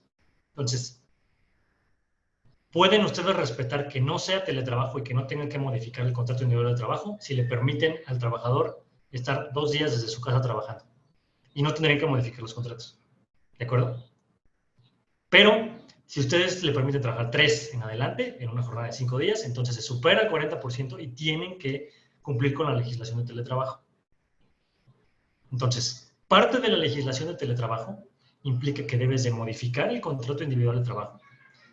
Entonces, ¿pueden ustedes respetar que no sea teletrabajo y que no tengan que modificar el contrato individual de trabajo si le permiten al trabajador estar 2 días desde su casa trabajando? Y no tendrían que modificar los contratos. ¿De acuerdo? Pero si ustedes le permiten trabajar 3 en adelante, en una jornada de 5 días, entonces se supera el 40% y tienen que cumplir con la legislación de teletrabajo. Entonces, parte de la legislación de teletrabajo implica que debes de modificar el contrato individual de trabajo,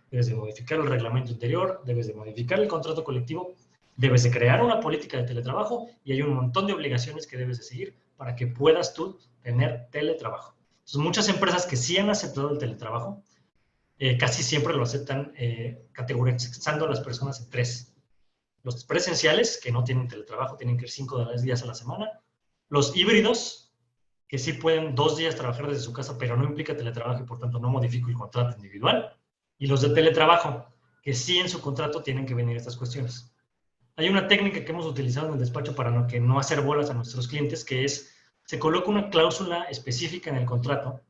debes de modificar el reglamento interior, debes de modificar el contrato colectivo, debes de crear una política de teletrabajo y hay un montón de obligaciones que debes de seguir para que puedas tú tener teletrabajo. Entonces, muchas empresas que sí han aceptado el teletrabajo, casi siempre lo aceptan categorizando a las personas en 3. Los presenciales, que no tienen teletrabajo, tienen que ir 5 días a la semana. Los híbridos, que sí pueden 2 días trabajar desde su casa, pero no implica teletrabajo y por tanto no modifico el contrato individual. Y los de teletrabajo, que sí en su contrato tienen que venir estas cuestiones. Hay una técnica que hemos utilizado en el despacho para no hacer bolas a nuestros clientes, que es, se coloca una cláusula específica en el contrato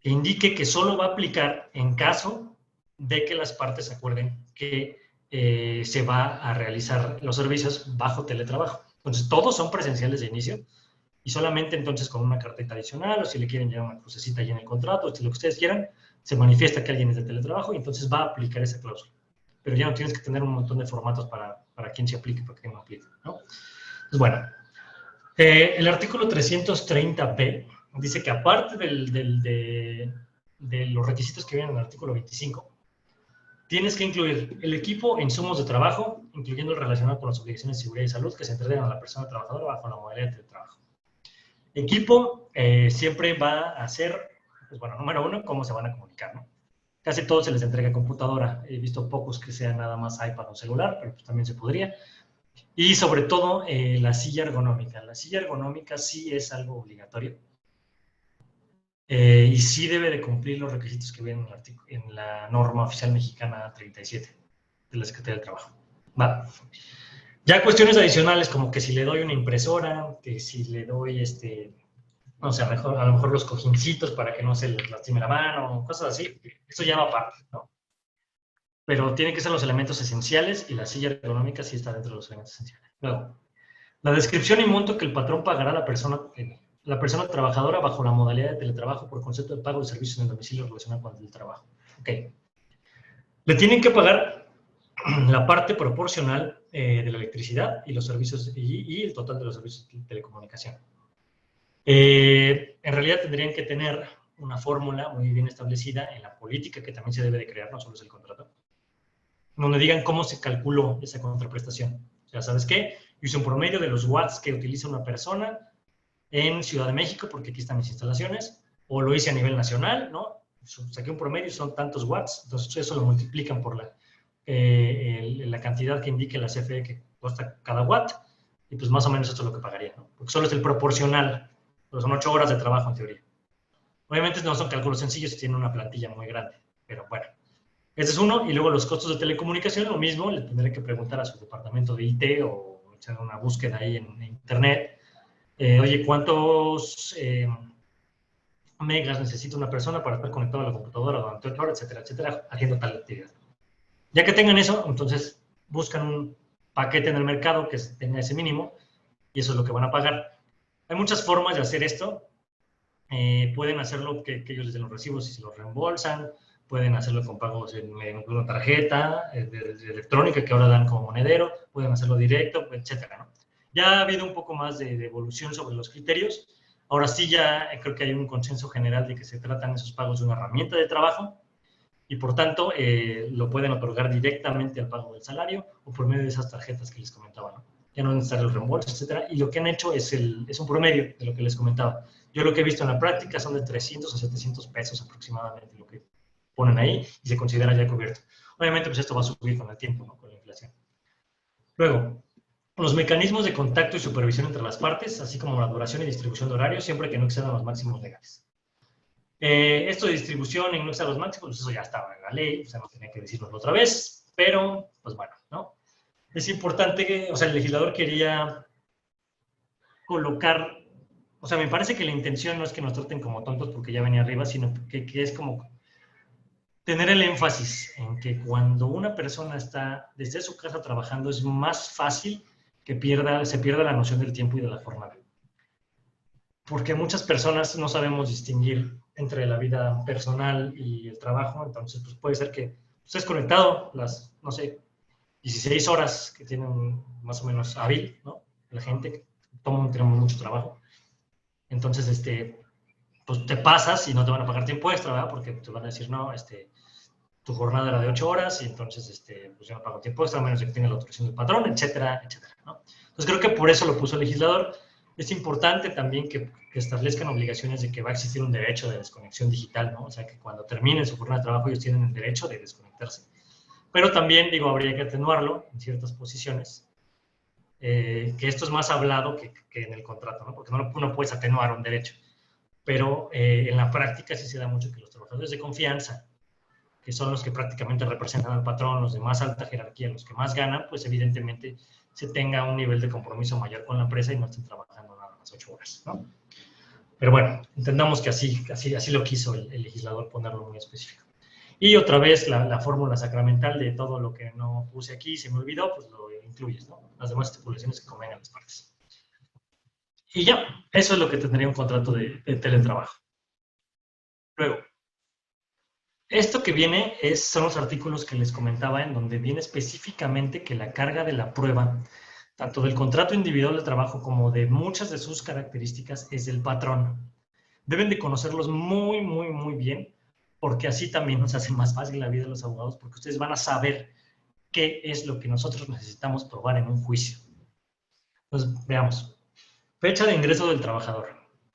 que indique que solo va a aplicar en caso de que las partes acuerden que se va a realizar los servicios bajo teletrabajo. Entonces, todos son presenciales de inicio y solamente entonces con una carpeta adicional, o si le quieren llevar una crucecita ahí en el contrato, o si lo que ustedes quieran, se manifiesta que alguien es de teletrabajo y entonces va a aplicar esa cláusula. Pero ya no tienes que tener un montón de formatos para quién se aplique, para quién no aplique, ¿no? Pues bueno, el artículo 330b dice que aparte de los requisitos que vienen en el artículo 25, tienes que incluir el equipo e insumos de trabajo, incluyendo el relacionado con las obligaciones de seguridad y salud que se entregan a la persona trabajadora bajo la modalidad de teletrabajo. Equipo siempre va a ser, pues bueno, número uno, cómo se van a comunicar, ¿no? Casi todos se les entrega computadora. He visto pocos que sean nada más iPad o celular, pero pues también se podría. Y sobre todo, la silla ergonómica. La silla ergonómica sí es algo obligatorio. Y sí debe de cumplir los requisitos que vienen en la norma oficial mexicana 37 de la Secretaría del Trabajo. ¿Va? Ya cuestiones adicionales como que si le doy una impresora, que si le doy, no sé, a lo mejor los cojincitos para que no se les lastime la mano, cosas así, eso ya va aparte, ¿no? Pero tienen que ser los elementos esenciales y la silla ergonómica sí está dentro de los elementos esenciales. Luego, la descripción y monto que el patrón pagará a la persona trabajadora bajo la modalidad de teletrabajo por concepto de pago de servicios en el domicilio relacionado con el trabajo. Ok. Le tienen que pagar la parte proporcional de la electricidad y los servicios y el total de los servicios de telecomunicación. En realidad tendrían que tener una fórmula muy bien establecida en la política que también se debe de crear, no solo es el contrato, donde digan cómo se calculó esa contraprestación. O sea, ¿sabes qué? Hice un promedio de los watts que utiliza una persona en Ciudad de México, porque aquí están mis instalaciones, o lo hice a nivel nacional, ¿no? Saqué un promedio y son tantos watts, entonces eso lo multiplican por la cantidad que indique la CFE que cuesta cada watt, y pues más o menos esto es lo que pagaría, ¿no? Porque solo es el proporcional, pero son 8 horas de trabajo en teoría. Obviamente no son cálculos sencillos y tienen una plantilla muy grande, pero bueno. Ese es uno, y luego los costos de telecomunicación, lo mismo, le tendré que preguntar a su departamento de IT o echar una búsqueda ahí en internet. Oye, ¿cuántos megas necesita una persona para estar conectado a la computadora durante 8 horas, etcétera, etcétera, haciendo tal actividad? Ya que tengan eso, entonces buscan un paquete en el mercado que tenga ese mínimo y eso es lo que van a pagar. Hay muchas formas de hacer esto. Pueden hacerlo que ellos les den los recibos y se los reembolsan. Pueden hacerlo con pagos en una tarjeta electrónica que ahora dan como monedero. Pueden hacerlo directo, etcétera, ¿no? Ya ha habido un poco más de evolución sobre los criterios. Ahora sí ya creo que hay un consenso general de que se tratan esos pagos de una herramienta de trabajo y por tanto lo pueden otorgar directamente al pago del salario o por medio de esas tarjetas que les comentaba, ¿no? Ya no necesitan los reembolsos, etcétera. Y lo que han hecho es un promedio de lo que les comentaba. Yo lo que he visto en la práctica son de 300 a 700 pesos aproximadamente lo que ponen ahí y se considera ya cubierto. Obviamente pues esto va a subir con el tiempo, ¿no? Con la inflación. Luego, los mecanismos de contacto y supervisión entre las partes, así como la duración y distribución de horarios, siempre que no excedan los máximos legales. Esto de distribución y no excedan los máximos, pues eso ya estaba en la ley, o sea, no tenía que decirnoslo otra vez, pero, pues bueno, ¿no? Es importante que, o sea, el legislador quería colocar, o sea, me parece que la intención no es que nos traten como tontos porque ya venía arriba, sino que es como tener el énfasis en que cuando una persona está desde su casa trabajando es más fácil que se pierda la noción del tiempo y de la jornada. Porque muchas personas no sabemos distinguir entre la vida personal y el trabajo, entonces pues puede ser que estés conectado las, no sé, 16 horas que tienen más o menos hábil, ¿no? La gente, que tenemos mucho trabajo. Entonces, pues te pasas y no te van a pagar tiempo extra, ¿verdad? Porque te van a decir, no, tu jornada era de 8 horas y entonces, pues yo no pago tiempo extra, a menos que tenga la autorización del patrón, etcétera, etcétera, ¿no? Entonces creo que por eso lo puso el legislador. Es importante también que establezcan obligaciones de que va a existir un derecho de desconexión digital, ¿no? O sea, que cuando terminen su jornada de trabajo ellos tienen el derecho de desconectarse. Pero también, digo, habría que atenuarlo en ciertas posiciones, que esto es más hablado que en el contrato, ¿no? Porque no puedes atenuar un derecho. Pero en la práctica sí se da mucho que los trabajadores de confianza que son los que prácticamente representan al patrón, los de más alta jerarquía, los que más ganan, pues evidentemente se tenga un nivel de compromiso mayor con la empresa y no estén trabajando nada más 8 horas, ¿no? Pero bueno, entendamos que así lo quiso el legislador ponerlo muy específico. Y otra vez la fórmula sacramental de todo lo que no puse aquí, se me olvidó, pues lo incluyes, ¿no? Las demás estipulaciones que convengan las partes. Y ya, eso es lo que tendría un contrato de teletrabajo. Luego, esto que viene son los artículos que les comentaba, en donde viene específicamente que la carga de la prueba, tanto del contrato individual de trabajo como de muchas de sus características, es del patrón. Deben de conocerlos muy, muy, muy bien, porque así también nos hace más fácil la vida de los abogados, porque ustedes van a saber qué es lo que nosotros necesitamos probar en un juicio. Entonces, veamos. Fecha de ingreso del trabajador.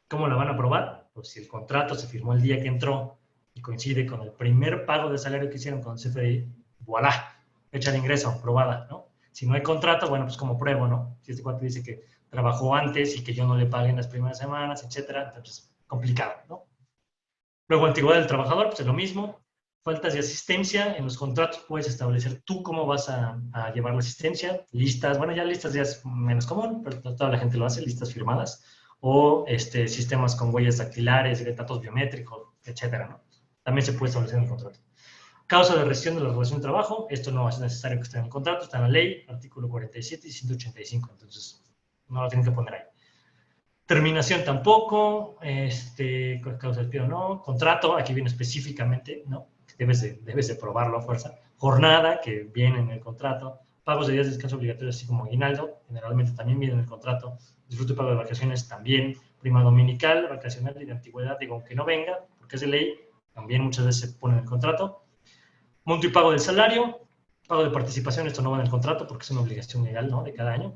¿Cómo la van a probar? Pues si el contrato se firmó el día que entró y coincide con el primer pago de salario que hicieron con el CFDI, voilà, fecha de ingreso aprobada, ¿no? Si no hay contrato, bueno, pues como pruebo, ¿no? Si este cuate dice que trabajó antes y que yo no le pague en las primeras semanas, etcétera, entonces complicado, ¿no? Luego, antigüedad del trabajador, pues es lo mismo. Faltas de asistencia, en los contratos puedes establecer tú cómo vas a llevar la asistencia. Listas, bueno, ya listas ya es menos común, pero toda la gente lo hace, listas firmadas. O sistemas con huellas dactilares, datos biométricos, etcétera, ¿no? También se puede establecer en el contrato. Causa de rescisión de la relación de trabajo, esto no es necesario que esté en el contrato, está en la ley, artículo 47 y 185, entonces no lo tienen que poner ahí. Terminación tampoco, causa de despido no, contrato, aquí viene específicamente, ¿no? Debes de probarlo a fuerza. Jornada, que viene en el contrato. Pagos de días de descanso obligatorios, así como aguinaldo, generalmente también viene en el contrato. Disfrute y pago de vacaciones también. Prima dominical, vacacional y de antigüedad, digo, aunque no venga, porque es de ley, también muchas veces se pone en el contrato. Monto y pago del salario, pago de participación, esto no va en el contrato porque es una obligación legal, ¿no? De cada año.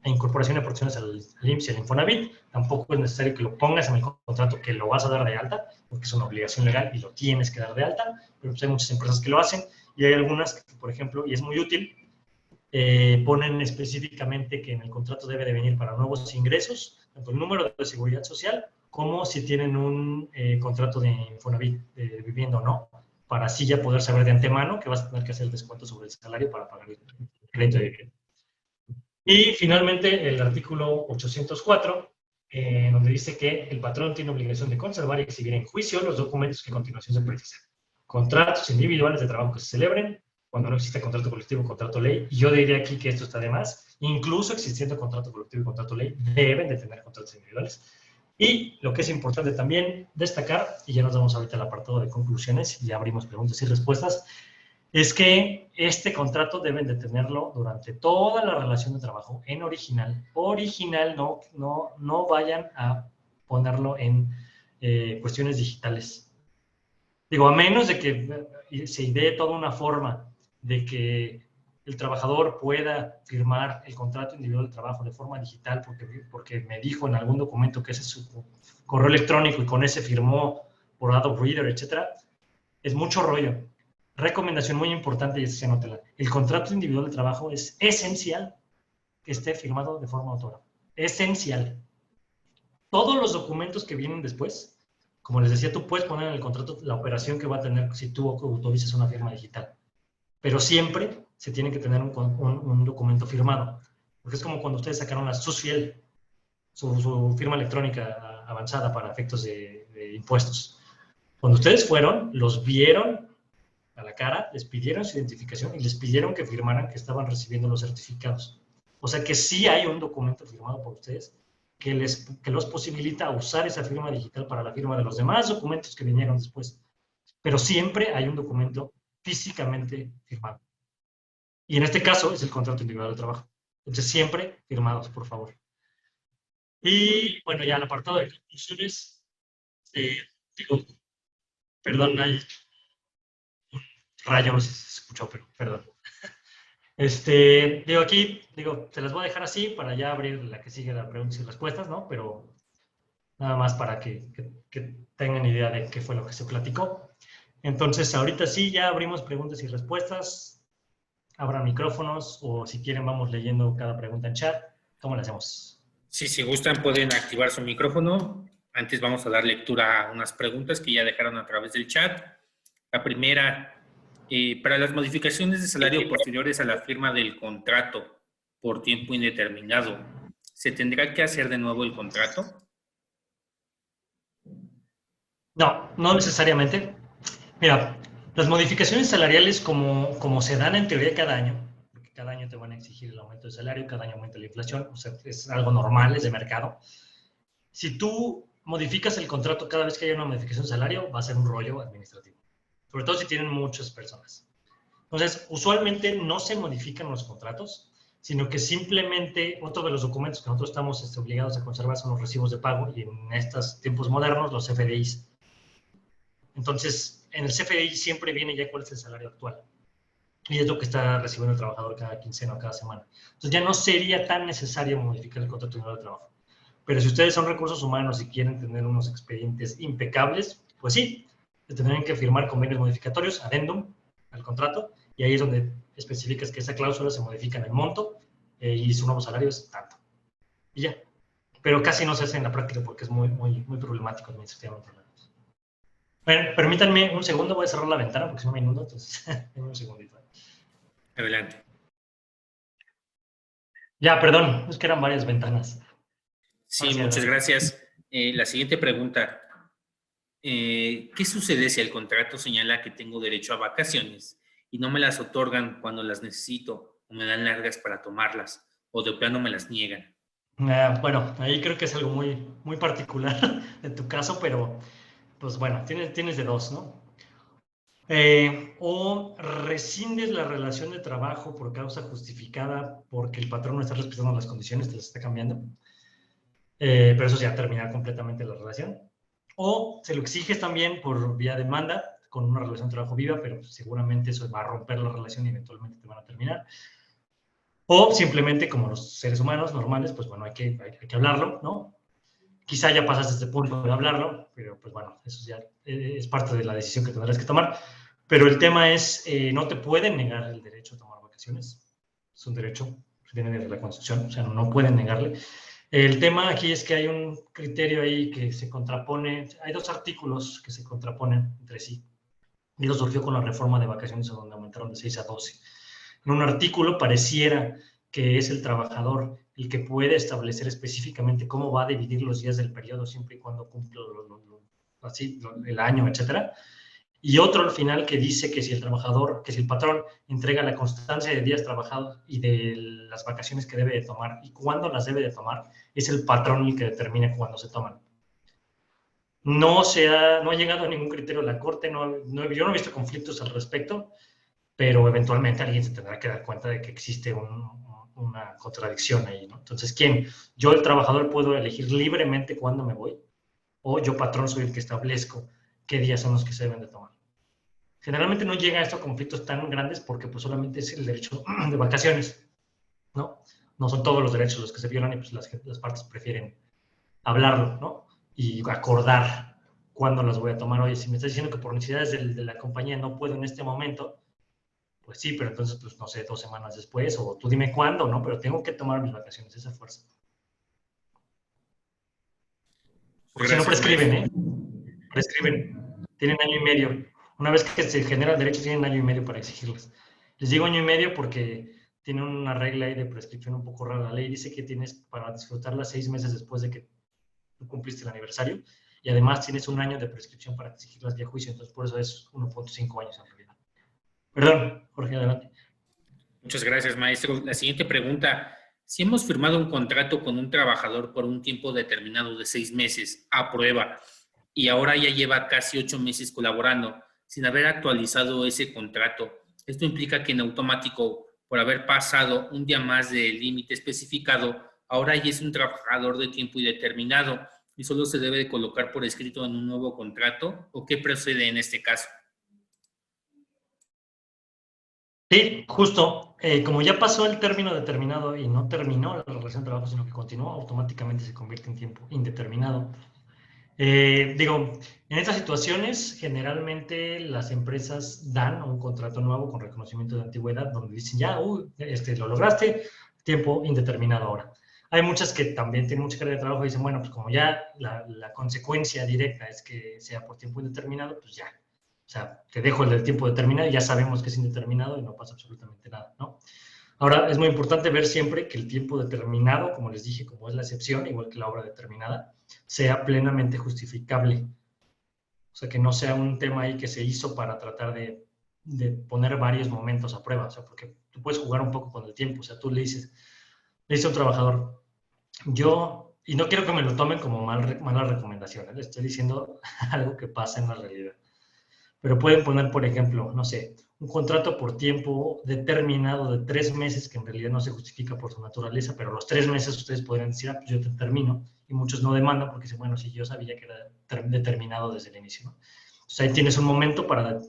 E incorporación de aportaciones al IMSS y al Infonavit, tampoco es necesario que lo pongas en el contrato que lo vas a dar de alta, porque es una obligación legal y lo tienes que dar de alta, pero pues hay muchas empresas que lo hacen y hay algunas que, por ejemplo, y es muy útil, ponen específicamente que en el contrato debe de venir para nuevos ingresos, tanto el número de seguridad social como si tienen un contrato de Infonavit de vivienda o no, para así ya poder saber de antemano que vas a tener que hacer el descuento sobre el salario para pagar el crédito de vivienda. Y finalmente el artículo 804, donde dice que el patrón tiene obligación de conservar y exhibir en juicio los documentos que a continuación se precisan. Contratos individuales de trabajo que se celebren, cuando no existe contrato colectivo o contrato ley, y yo diría aquí que esto está de más, incluso existiendo contrato colectivo y contrato ley, deben de tener contratos individuales. Y lo que es importante también destacar, y ya nos vamos ahorita al apartado de conclusiones, y ya abrimos preguntas y respuestas, es que este contrato deben de tenerlo durante toda la relación de trabajo en original. Original, no vayan a ponerlo en cuestiones digitales. Digo, a menos de que se idee toda una forma de que el trabajador pueda firmar el contrato individual de trabajo de forma digital porque me dijo en algún documento que ese es su correo electrónico y con ese firmó por Adobe Reader, etcétera, es mucho rollo. Recomendación muy importante, y esta se anótela. El contrato individual de trabajo es esencial que esté firmado de forma autógrafa. Esencial. Todos los documentos que vienen después, como les decía, tú puedes poner en el contrato la operación que va a tener si tú autorizas una firma digital. Pero siempre se tiene que tener un documento firmado. Porque es como cuando ustedes sacaron la SUSFIEL, su firma electrónica avanzada para efectos de impuestos. Cuando ustedes fueron, los vieron a la cara, les pidieron su identificación y les pidieron que firmaran que estaban recibiendo los certificados. O sea que sí hay un documento firmado por ustedes que los posibilita usar esa firma digital para la firma de los demás documentos que vinieron después. Pero siempre hay un documento físicamente firmado. Y en este caso es el contrato individual de trabajo. Entonces siempre firmados, por favor. Y bueno, ya el apartado de conclusiones, perdón, hay rayo, no sé si se escuchó, pero perdón. Se las voy a dejar así para ya abrir la que sigue de preguntas y respuestas, ¿no? Pero nada más para que tengan idea de qué fue lo que se platicó. Entonces, ahorita sí, ya abrimos preguntas y respuestas. Abran micrófonos o si quieren vamos leyendo cada pregunta en chat. ¿Cómo le hacemos? Sí, si gustan pueden activar su micrófono. Antes vamos a dar lectura a unas preguntas que ya dejaron a través del chat La primera, para las modificaciones de salario posteriores a la firma del contrato por tiempo indeterminado, ¿se tendrá que hacer de nuevo el contrato? No, no necesariamente. Mira, las modificaciones salariales como se dan en teoría cada año, porque cada año te van a exigir el aumento de salario, cada año aumenta la inflación, o sea, es algo normal, es de mercado. Si tú modificas el contrato cada vez que haya una modificación de salario, va a ser un rollo administrativo, sobre todo si tienen muchas personas. Entonces, usualmente no se modifican los contratos, sino que simplemente otro de los documentos que nosotros estamos obligados a conservar son los recibos de pago y en estos tiempos modernos los CFDIs. Entonces, en el CFDI siempre viene ya cuál es el salario actual. Y es lo que está recibiendo el trabajador cada quincena o cada semana. Entonces, ya no sería tan necesario modificar el contrato de trabajo. Pero si ustedes son recursos humanos y quieren tener unos expedientes impecables, pues sí, tendrán que firmar convenios modificatorios, adendum, al contrato, y ahí es donde especificas que esa cláusula se modifica en el monto y su nuevo salario es tanto. Y ya. Pero casi no se hace en la práctica porque es muy problemático administrativamente. Bueno, permítanme un segundo, voy a cerrar la ventana porque si no me inundo, entonces, un segundito. Adelante. Ya, perdón, es que eran varias ventanas. Sí, muchas gracias. La siguiente pregunta. ¿Qué sucede si el contrato señala que tengo derecho a vacaciones y no me las otorgan cuando las necesito o me dan largas para tomarlas o de plano me las niegan? Bueno, ahí creo que es algo muy particular de tu caso, pero pues bueno, tienes de dos, ¿no? O rescindes la relación de trabajo por causa justificada porque el patrón no está respetando las condiciones, te las está cambiando. Pero eso ya termina completamente la relación. O se lo exiges también por vía demanda con una relación de trabajo viva, pero seguramente eso va a romper la relación y eventualmente te van a terminar. O simplemente como los seres humanos normales, pues bueno, hay que hablarlo, ¿no? Quizá ya pasaste este punto de hablarlo, pero pues bueno, eso ya es parte de la decisión que tendrás que tomar. Pero el tema es, no te pueden negar el derecho a tomar vacaciones. Es un derecho que viene de la Constitución, o sea, no pueden negarle. El tema aquí es que hay un criterio ahí que se contrapone, hay dos artículos que se contraponen entre sí. Y eso surgió con la reforma de vacaciones, donde aumentaron de 6 a 12. En un artículo pareciera que es el trabajador el que puede establecer específicamente cómo va a dividir los días del periodo siempre y cuando cumpla el año, etcétera. Y otro al final que dice que si el patrón entrega la constancia de días trabajados y de las vacaciones que debe de tomar y cuándo las debe de tomar, es el patrón el que determine cuándo se toman. No ha llegado a ningún criterio la Corte, yo no he visto conflictos al respecto, pero eventualmente alguien se tendrá que dar cuenta de que existe una contradicción ahí, ¿no? Entonces, yo el trabajador puedo elegir libremente cuándo me voy, o yo patrón soy el que establezco qué días son los que se deben de tomar. Generalmente no llega a estos conflictos tan grandes porque pues solamente es el derecho de vacaciones, ¿no? No son todos los derechos los que se violan y pues las partes prefieren hablarlo, ¿no? Y acordar cuándo las voy a tomar. Oye, si me estás diciendo que por necesidades de la compañía no puedo en este momento, pues sí, pero entonces, pues no sé, 2 semanas después, o tú dime cuándo, ¿no? Pero tengo que tomar mis vacaciones, esa fuerza. Porque si no prescriben, ¿eh? Prescriben. Tienen año y medio. Una vez que se genera el derecho, tienen año y medio para exigirlas. Les digo año y medio porque tiene una regla ahí de prescripción un poco rara. La ley dice que tienes para disfrutarla 6 meses después de que tú cumpliste el aniversario y además tienes un año de prescripción para exigirlas vía juicio. Entonces, por eso es 1.5 años en realidad. Perdón, Jorge, adelante. Muchas gracias, maestro. La siguiente pregunta. Si hemos firmado un contrato con un trabajador por un tiempo determinado de 6 meses a prueba y ahora ya lleva casi 8 meses colaborando sin haber actualizado ese contrato, esto implica que en automático, por haber pasado un día más del límite especificado, ahora ya es un trabajador de tiempo indeterminado y solo se debe de colocar por escrito en un nuevo contrato, ¿o qué procede en este caso? Sí, justo. Como ya pasó el término determinado y no terminó la relación de trabajo, sino que continuó, automáticamente se convierte en tiempo indeterminado. En estas situaciones, generalmente las empresas dan un contrato nuevo con reconocimiento de antigüedad, donde dicen, ya, lo lograste, tiempo indeterminado ahora. Hay muchas que también tienen mucha carga de trabajo y dicen, bueno, pues como ya la consecuencia directa es que sea por tiempo indeterminado, pues ya, O sea, te dejo el del tiempo determinado y ya sabemos que es indeterminado y no pasa absolutamente nada, ¿no? Ahora, es muy importante ver siempre que el tiempo determinado, como les dije, como es la excepción, igual que la obra determinada, sea plenamente justificable. O sea, que no sea un tema ahí que se hizo para tratar de poner varios momentos a prueba. O sea, porque tú puedes jugar un poco con el tiempo. O sea, tú le dices a un trabajador, yo, y no quiero que me lo tomen como mala recomendación, ¿eh? Le estoy diciendo algo que pasa en la realidad. Pero pueden poner, por ejemplo, no sé, un contrato por tiempo determinado de 3 meses, que en realidad no se justifica por su naturaleza, pero los 3 meses ustedes podrían decir, ah, pues yo te termino, y muchos no demandan porque dicen, bueno, sí, yo sabía que era determinado desde el inicio, ¿no? Entonces ahí tienes un momento para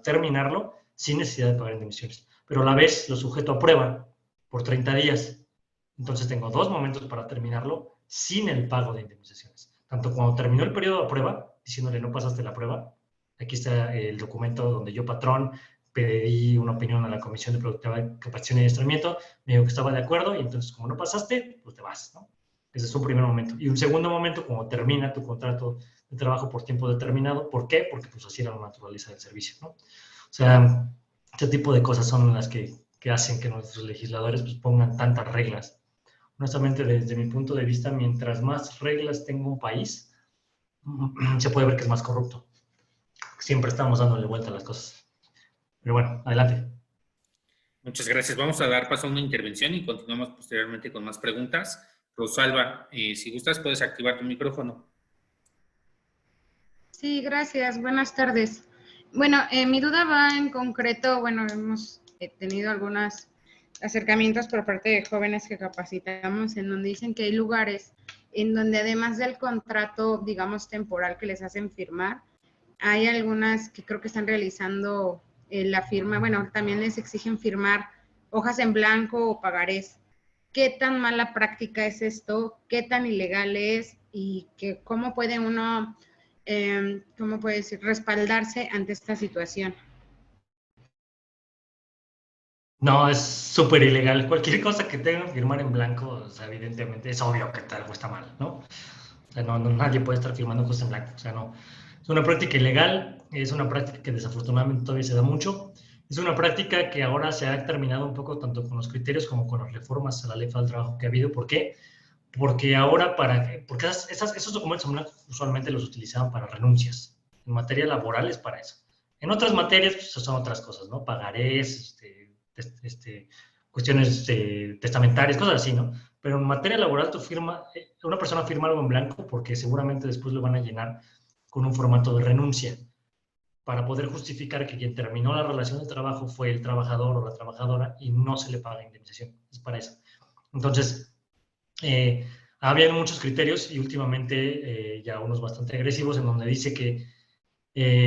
terminarlo sin necesidad de pagar indemnizaciones. Pero a la vez lo sujeto a prueba por 30 días. Entonces tengo 2 momentos para terminarlo sin el pago de indemnizaciones. Tanto cuando terminó el periodo de prueba, diciéndole no pasaste la prueba, aquí está el documento donde yo, patrón, pedí una opinión a la Comisión de Productividad, Capacitación y Adiestramiento, me dijo que estaba de acuerdo y entonces como no pasaste, pues te vas, ¿no? Ese es un primer momento. Y un segundo momento, como termina tu contrato de trabajo por tiempo determinado. ¿Por qué? Porque pues así era la naturaleza del servicio, ¿no? O sea, este tipo de cosas son las que hacen que nuestros legisladores pues, pongan tantas reglas. Honestamente, desde mi punto de vista, mientras más reglas tenga un país, se puede ver que es más corrupto. Siempre estamos dándole vuelta a las cosas. Pero bueno, adelante. Muchas gracias. Vamos a dar paso a una intervención y continuamos posteriormente con más preguntas. Rosalba, si gustas, puedes activar tu micrófono. Sí, gracias. Buenas tardes. Bueno, mi duda va en concreto, bueno, hemos tenido algunos acercamientos por parte de jóvenes que capacitamos en donde dicen que hay lugares en donde además del contrato, digamos, temporal que les hacen firmar, hay algunas que creo que están realizando la firma, bueno, también les exigen firmar hojas en blanco o pagarés. ¿Qué tan mala práctica es esto? ¿Qué tan ilegal es? Y que, ¿cómo puede uno, cómo puede decir, respaldarse ante esta situación? No, es súper ilegal. Cualquier cosa que tengan que firmar en blanco, o sea, evidentemente es obvio que algo está mal, ¿no? O sea, no, nadie puede estar firmando cosas en blanco. O sea, no. Es una práctica ilegal, es una práctica que desafortunadamente todavía se da mucho. Es una práctica que ahora se ha terminado un poco tanto con los criterios como con las reformas a la ley federal del trabajo que ha habido. ¿Por qué? Porque ahora, porque esos documentos en blanco usualmente los utilizaban para renuncias. En materia laboral es para eso. En otras materias, pues son otras cosas, ¿no? Pagarés, cuestiones testamentarias, cosas así, ¿no? Pero en materia laboral, una persona firma algo en blanco porque seguramente después lo van a llenar con un formato de renuncia para poder justificar que quien terminó la relación de trabajo fue el trabajador o la trabajadora y no se le paga indemnización. Es para eso. Entonces, había muchos criterios y últimamente ya unos bastante agresivos en donde dice que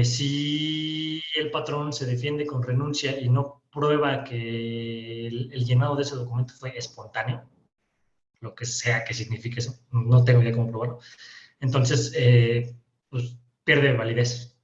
si el patrón se defiende con renuncia y no prueba que el llenado de ese documento fue espontáneo, lo que sea que signifique eso, no tengo idea cómo probarlo, entonces pues pierde validez.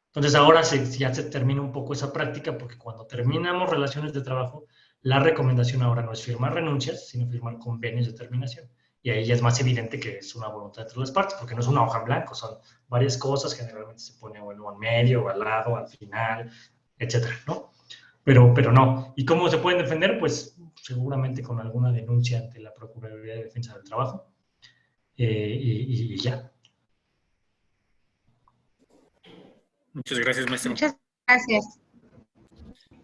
Entonces ahora ya se termina un poco esa práctica porque cuando terminamos relaciones de trabajo, la recomendación ahora no es firmar renuncias, sino firmar convenios de terminación. Y ahí ya es más evidente que es una voluntad entre las partes, porque no es una hoja en blanco, son varias cosas, generalmente se pone bueno, al medio, o al lado, al final, etcétera, ¿no? Pero no. ¿Y cómo se pueden defender? Pues seguramente con alguna denuncia ante la Procuraduría de Defensa del Trabajo y ya. Muchas gracias, maestro. Muchas gracias.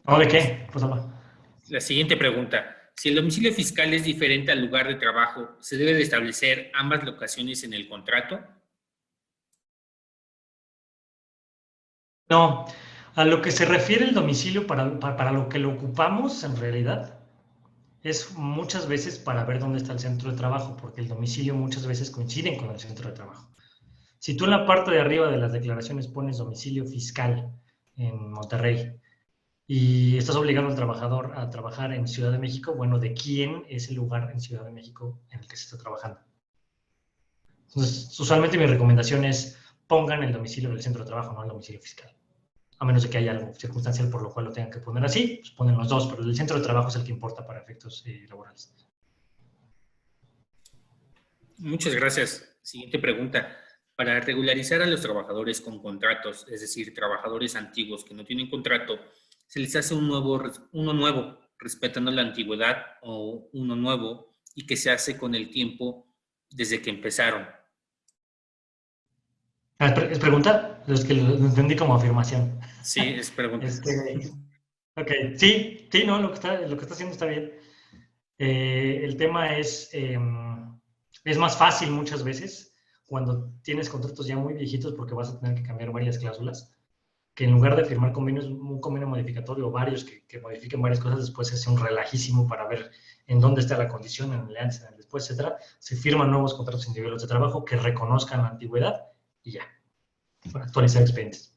¿No de qué? Pues habla. La siguiente pregunta. Si el domicilio fiscal es diferente al lugar de trabajo, ¿se debe de establecer ambas locaciones en el contrato? No, a lo que se refiere el domicilio, para lo que lo ocupamos en realidad, es muchas veces para ver dónde está el centro de trabajo, porque el domicilio muchas veces coincide con el centro de trabajo. Si tú en la parte de arriba de las declaraciones pones domicilio fiscal en Monterrey y estás obligando al trabajador a trabajar en Ciudad de México, bueno, ¿de quién es el lugar en Ciudad de México en el que se está trabajando? Entonces, usualmente mi recomendación es pongan el domicilio del centro de trabajo, no el domicilio fiscal. A menos de que haya algo circunstancial por lo cual lo tengan que poner así, pues ponen los dos, pero el centro de trabajo es el que importa para efectos laborales. Muchas gracias. Siguiente pregunta. Para regularizar a los trabajadores con contratos, es decir, trabajadores antiguos que no tienen contrato, se les hace uno nuevo, respetando la antigüedad, o uno nuevo y que se hace con el tiempo desde que empezaron. ¿Es pregunta? Es que lo entendí como afirmación. Sí, es pregunta. Ok, sí, no, lo que está haciendo está bien. El tema es más fácil muchas veces cuando tienes contratos ya muy viejitos porque vas a tener que cambiar varias cláusulas, que en lugar de firmar convenios, un convenio modificatorio o varios que modifiquen varias cosas, después se hace un relajísimo para ver en dónde está la condición, en el antes, en el después, etcétera. Se firman nuevos contratos individuales de trabajo que reconozcan la antigüedad y ya, para actualizar expedientes.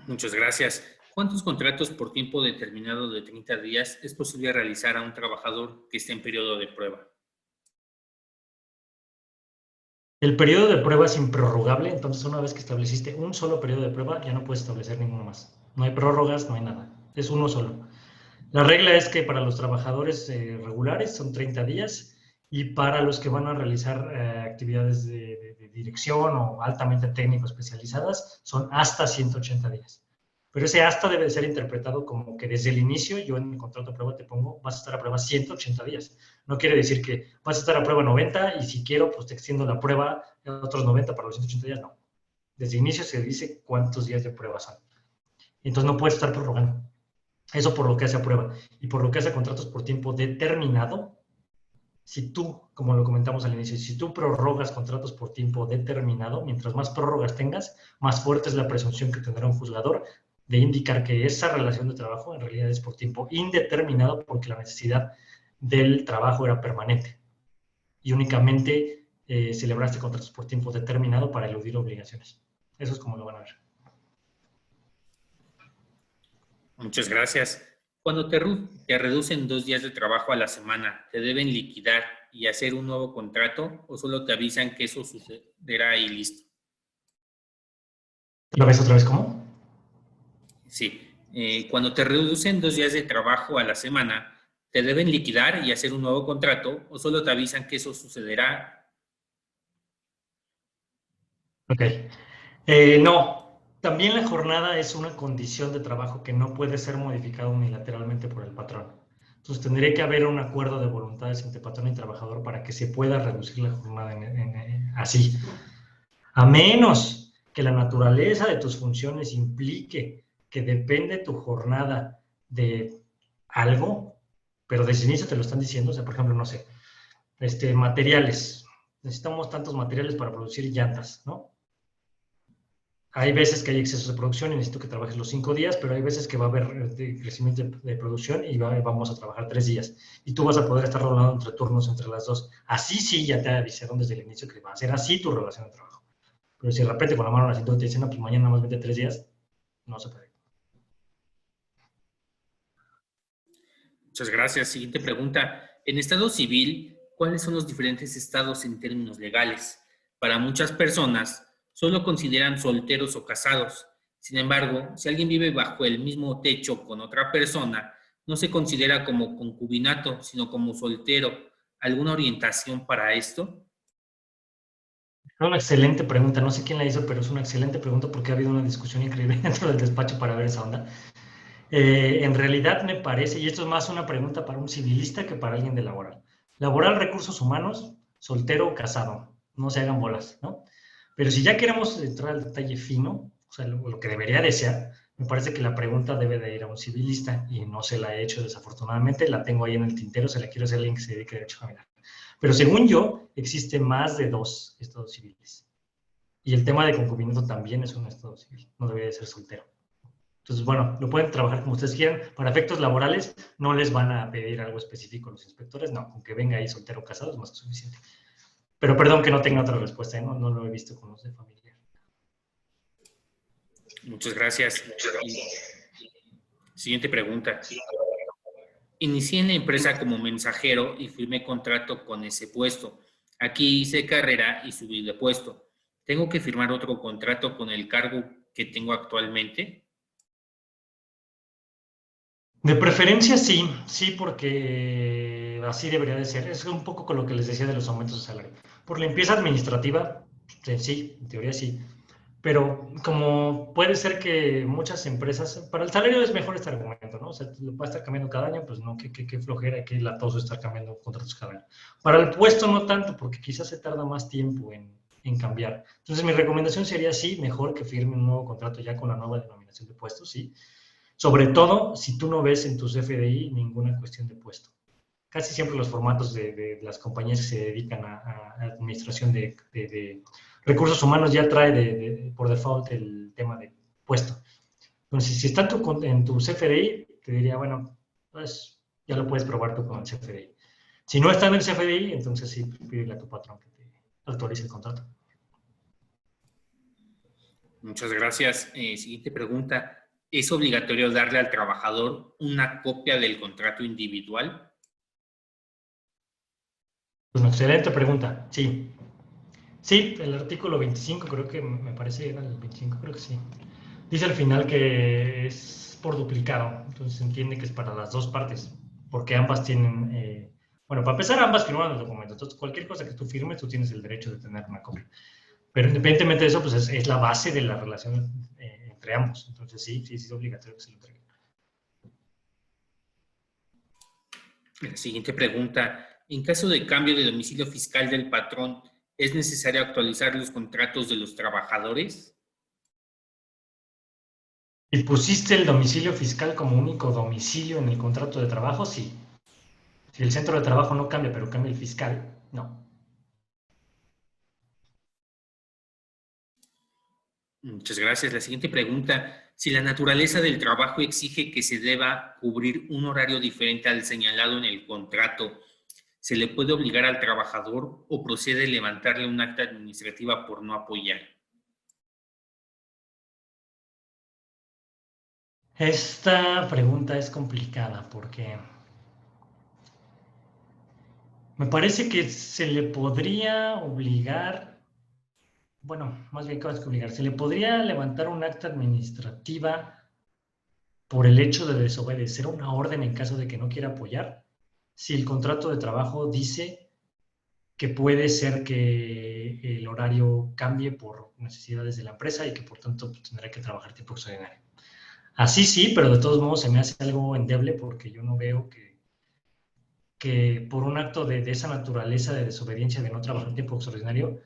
Muchas gracias. ¿Cuántos contratos por tiempo determinado de 30 días es posible realizar a un trabajador que esté en periodo de prueba? El periodo de prueba es improrrogable, entonces una vez que estableciste un solo periodo de prueba, ya no puedes establecer ninguno más. No hay prórrogas, no hay nada. Es uno solo. La regla es que para los trabajadores regulares son 30 días y para los que van a realizar actividades de dirección o altamente técnico especializadas son hasta 180 días. Pero ese hasta debe de ser interpretado como que desde el inicio yo en mi contrato de prueba te pongo vas a estar a prueba 180 días. No quiere decir que vas a estar a prueba 90 y si quiero pues te extiendo la prueba a otros 90 para los 180 días. No. Desde el inicio se dice cuántos días de prueba son. Entonces no puedes estar prorrogando. Eso por lo que hace a prueba. Y por lo que hace a contratos por tiempo determinado, si tú, como lo comentamos al inicio, si tú prorrogas contratos por tiempo determinado, mientras más prórrogas tengas, más fuerte es la presunción que tendrá un juzgador de indicar que esa relación de trabajo en realidad es por tiempo indeterminado porque la necesidad del trabajo era permanente y únicamente celebraste contratos por tiempo determinado para eludir obligaciones. Eso es como lo van a ver. Muchas gracias. Cuando te reducen 2 días de trabajo a la semana, ¿te deben liquidar y hacer un nuevo contrato o solo te avisan que eso sucederá y listo? ¿Lo ves otra vez cómo? Sí. Cuando te reducen 2 días de trabajo a la semana, ¿te deben liquidar y hacer un nuevo contrato o solo te avisan que eso sucederá? Ok. No. También la jornada es una condición de trabajo que no puede ser modificada unilateralmente por el patrón. Entonces tendría que haber un acuerdo de voluntades entre patrón y trabajador para que se pueda reducir la jornada así. A menos que la naturaleza de tus funciones implique que depende tu jornada de algo, pero desde el inicio te lo están diciendo, o sea, por ejemplo, no sé, materiales. Necesitamos tantos materiales para producir llantas, ¿no? Hay veces que hay exceso de producción y necesito que trabajes los 5 días, pero hay veces que va a haber crecimiento de producción y vamos a trabajar 3 días. Y tú vas a poder estar rolando entre turnos entre las dos. Así sí, ya te avisaron desde el inicio que va a ser así tu relación de trabajo. Pero si de repente con la mano en la cintura te dicen, no, pues mañana nada más vete 3 días, no se puede. Muchas gracias. Siguiente pregunta. En estado civil, ¿cuáles son los diferentes estados en términos legales? Para muchas personas, solo consideran solteros o casados. Sin embargo, si alguien vive bajo el mismo techo con otra persona, no se considera como concubinato, sino como soltero. ¿Alguna orientación para esto? Es una excelente pregunta. No sé quién la hizo, pero es una excelente pregunta porque ha habido una discusión increíble dentro del despacho para ver esa onda. En realidad me parece, y esto es más una pregunta para un civilista que para alguien de laboral. Laboral, recursos humanos, soltero o casado. No se hagan bolas, ¿no? Pero si ya queremos entrar al detalle fino, o sea, lo que debería desear, me parece que la pregunta debe de ir a un civilista y no se la he hecho desafortunadamente, la tengo ahí en el tintero, se la quiero hacer a alguien que se dedique a derecho familiar. Pero según yo, existe más de 2 estados civiles. Y el tema de concubinato también es un estado civil, no debería de ser soltero. Entonces, bueno, lo pueden trabajar como ustedes quieran. Para efectos laborales, no les van a pedir algo específico los inspectores, no, aunque venga ahí soltero o casado es más que suficiente. Pero perdón que no tenga otra respuesta, ¿eh? No lo he visto con los de familia. Muchas gracias. Siguiente pregunta. Inicié en la empresa como mensajero y firmé contrato con ese puesto. Aquí hice carrera y subí de puesto. ¿Tengo que firmar otro contrato con el cargo que tengo actualmente? De preferencia sí, porque así debería de ser. Es un poco con lo que les decía de los aumentos de salario. Por limpieza administrativa, sí, en teoría sí. Pero como puede ser que muchas empresas, para el salario es mejor este argumento, ¿no? O sea, lo va a estar cambiando cada año, pues no, qué flojera, qué latoso estar cambiando contratos cada año. Para el puesto no tanto, porque quizás se tarda más tiempo en cambiar. Entonces mi recomendación sería sí, mejor que firme un nuevo contrato ya con la nueva denominación de puestos, sí. Sobre todo si tú no ves en tus FDI ninguna cuestión de puesto. Casi siempre los formatos de las compañías que se dedican a administración de recursos humanos ya trae por default el tema de puesto. Entonces, si está en tu CFDI, te diría, bueno, pues ya lo puedes probar tú con el CFDI. Si no está en el CFDI, entonces sí, pídele a tu patrón que te actualice el contrato. Muchas gracias. Siguiente pregunta. ¿Es obligatorio darle al trabajador una copia del contrato individual? Pues una excelente pregunta, sí. Sí, el artículo 25, creo que me parece, era el 25, creo que sí. Dice al final que es por duplicado, entonces se entiende que es para las dos partes, porque ambas tienen, bueno, para empezar, ambas firmaron el documento, entonces cualquier cosa que tú firmes, tú tienes el derecho de tener una copia. Pero independientemente de eso, pues es la base de la relación entre ambos, entonces sí, es obligatorio que se lo entreguen. La siguiente pregunta. En caso de cambio de domicilio fiscal del patrón, ¿es necesario actualizar los contratos de los trabajadores? ¿Y pusiste el domicilio fiscal como único domicilio en el contrato de trabajo? Sí. Si el centro de trabajo no cambia, pero cambia el fiscal, no. Muchas gracias. La siguiente pregunta. Si la naturaleza del trabajo exige que se deba cubrir un horario diferente al señalado en el contrato, ¿se le puede obligar al trabajador o procede levantarle un acta administrativa por no apoyar? Esta pregunta es complicada porque me parece que se le podría obligar, bueno, más bien, ¿cómo es que obligar? Se le podría levantar un acta administrativa por el hecho de desobedecer una orden en caso de que no quiera apoyar, si el contrato de trabajo dice que puede ser que el horario cambie por necesidades de la empresa y que por tanto pues, tendrá que trabajar tiempo extraordinario. Así sí, pero de todos modos se me hace algo endeble porque yo no veo que por un acto de esa naturaleza de desobediencia de no trabajar tiempo extraordinario,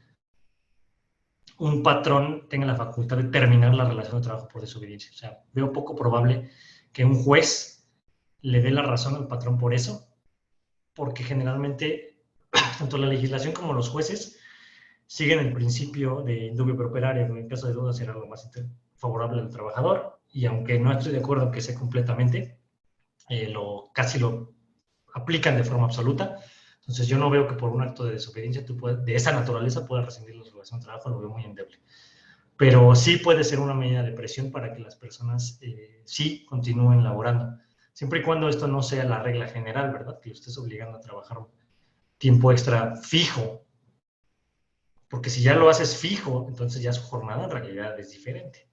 un patrón tenga la facultad de terminar la relación de trabajo por desobediencia. O sea, veo poco probable que un juez le dé la razón al patrón por eso, porque generalmente tanto la legislación como los jueces siguen el principio de indubio pro operario, en el caso de duda será lo más favorable al trabajador, y aunque no estoy de acuerdo que sea completamente, casi lo aplican de forma absoluta. Entonces yo no veo que por un acto de desobediencia de esa naturaleza puedas rescindir la relación de trabajo, lo veo muy endeble. Pero sí puede ser una medida de presión para que las personas sí continúen laborando. Siempre y cuando esto no sea la regla general, ¿verdad? Que lo estés obligando a trabajar un tiempo extra fijo. Porque si ya lo haces fijo, entonces ya su jornada en realidad es diferente.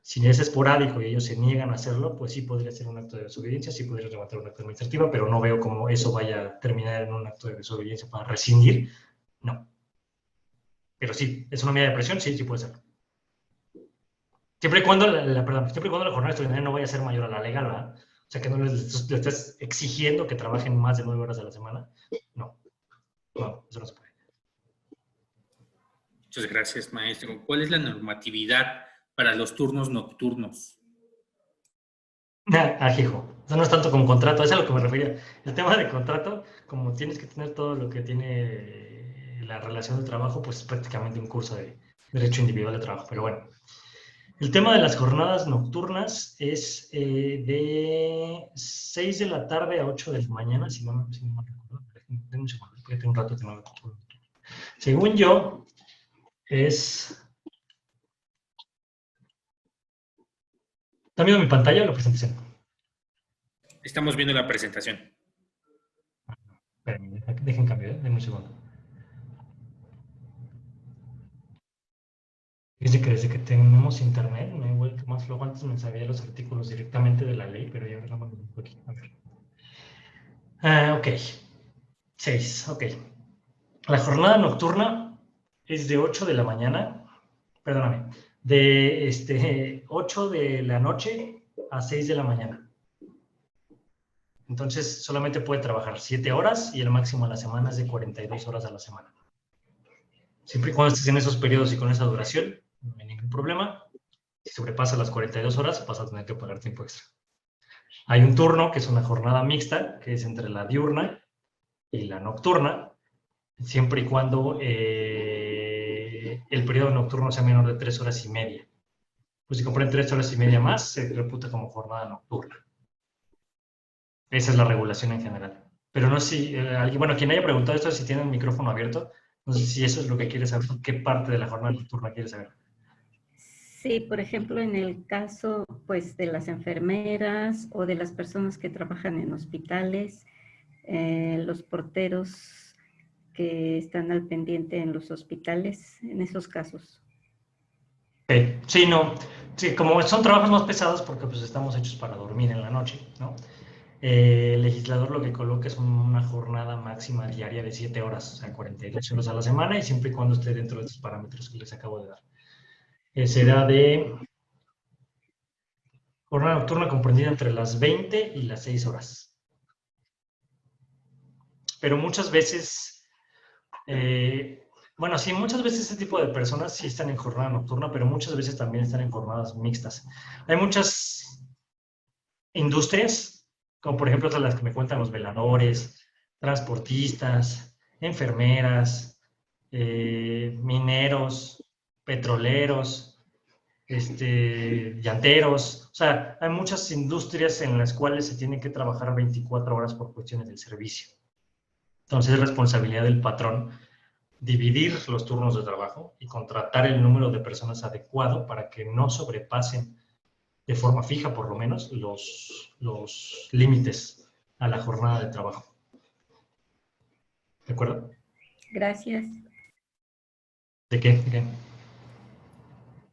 Si es esporádico y ellos se niegan a hacerlo, pues sí podría ser un acto de desobediencia, sí podría levantar un acto administrativo, pero no veo cómo eso vaya a terminar en un acto de desobediencia para rescindir. No. Pero sí, es una medida de presión, sí puede ser. Siempre y cuando siempre y cuando la jornada extraordinaria no vaya a ser mayor a la legal, ¿verdad? O sea, que no le estés exigiendo que trabajen más de 9 horas a la semana. No, eso no se puede. Muchas gracias, maestro. ¿Cuál es la normatividad para los turnos nocturnos? Hijo, eso no es tanto como contrato, es a lo que me refería. El tema de contrato, como tienes que tener todo lo que tiene la relación de trabajo, pues es prácticamente un curso de derecho individual de trabajo. Pero bueno, el tema de las jornadas nocturnas es de 6 de la tarde a 8 de la mañana, si no me recuerdo. Denme un segundo, porque tengo un rato que no me acuerdo. Según yo, es... ¿Está viendo mi pantalla o la presentación? Estamos viendo la presentación. Espérenme, dejen cambio, denme un segundo. Desde que tenemos internet me he vuelto más flojo. Antes me sabía los artículos directamente de la ley, pero ya no me lo aquí. A ver. Ok. 6, ok. La jornada nocturna es de 8 de la mañana, perdóname, de 8 de la noche a 6 de la mañana. Entonces, solamente puede trabajar 7 horas y el máximo a la semana es de 42 horas a la semana. Siempre y cuando estés en esos periodos y con esa duración, no hay ningún problema. Si sobrepasa las 42 horas, vas a tener que pagar tiempo extra. Hay un turno que es una jornada mixta, que es entre la diurna y la nocturna, siempre y cuando el periodo nocturno sea menor de 3 horas y media. Pues si compren 3 horas y media más, se reputa como jornada nocturna. Esa es la regulación en general. Pero no sé si alguien, bueno, quien haya preguntado esto, si tiene el micrófono abierto, no sé si eso es lo que quiere saber, qué parte de la jornada nocturna quiere saber. Sí, por ejemplo, en el caso pues de las enfermeras o de las personas que trabajan en hospitales, los porteros que están al pendiente en los hospitales, en esos casos. Sí, no, sí, como son trabajos más pesados porque pues estamos hechos para dormir en la noche, ¿no? El legislador lo que coloca es una jornada máxima diaria de 7 horas, o sea, 42 horas a la semana, y siempre y cuando esté dentro de estos parámetros que les acabo de dar. Será de jornada nocturna comprendida entre las 20 y las 6 horas. Pero muchas veces, bueno, sí, muchas veces este tipo de personas sí están en jornada nocturna, pero muchas veces también están en jornadas mixtas. Hay muchas industrias, como por ejemplo las que me cuentan los veladores, transportistas, enfermeras, mineros, petroleros, llanteros. O sea, hay muchas industrias en las cuales se tiene que trabajar 24 horas por cuestiones del servicio. Entonces es responsabilidad del patrón dividir los turnos de trabajo y contratar el número de personas adecuado para que no sobrepasen de forma fija, por lo menos, los límites a la jornada de trabajo. ¿De acuerdo? Gracias. ¿De qué? ¿De qué?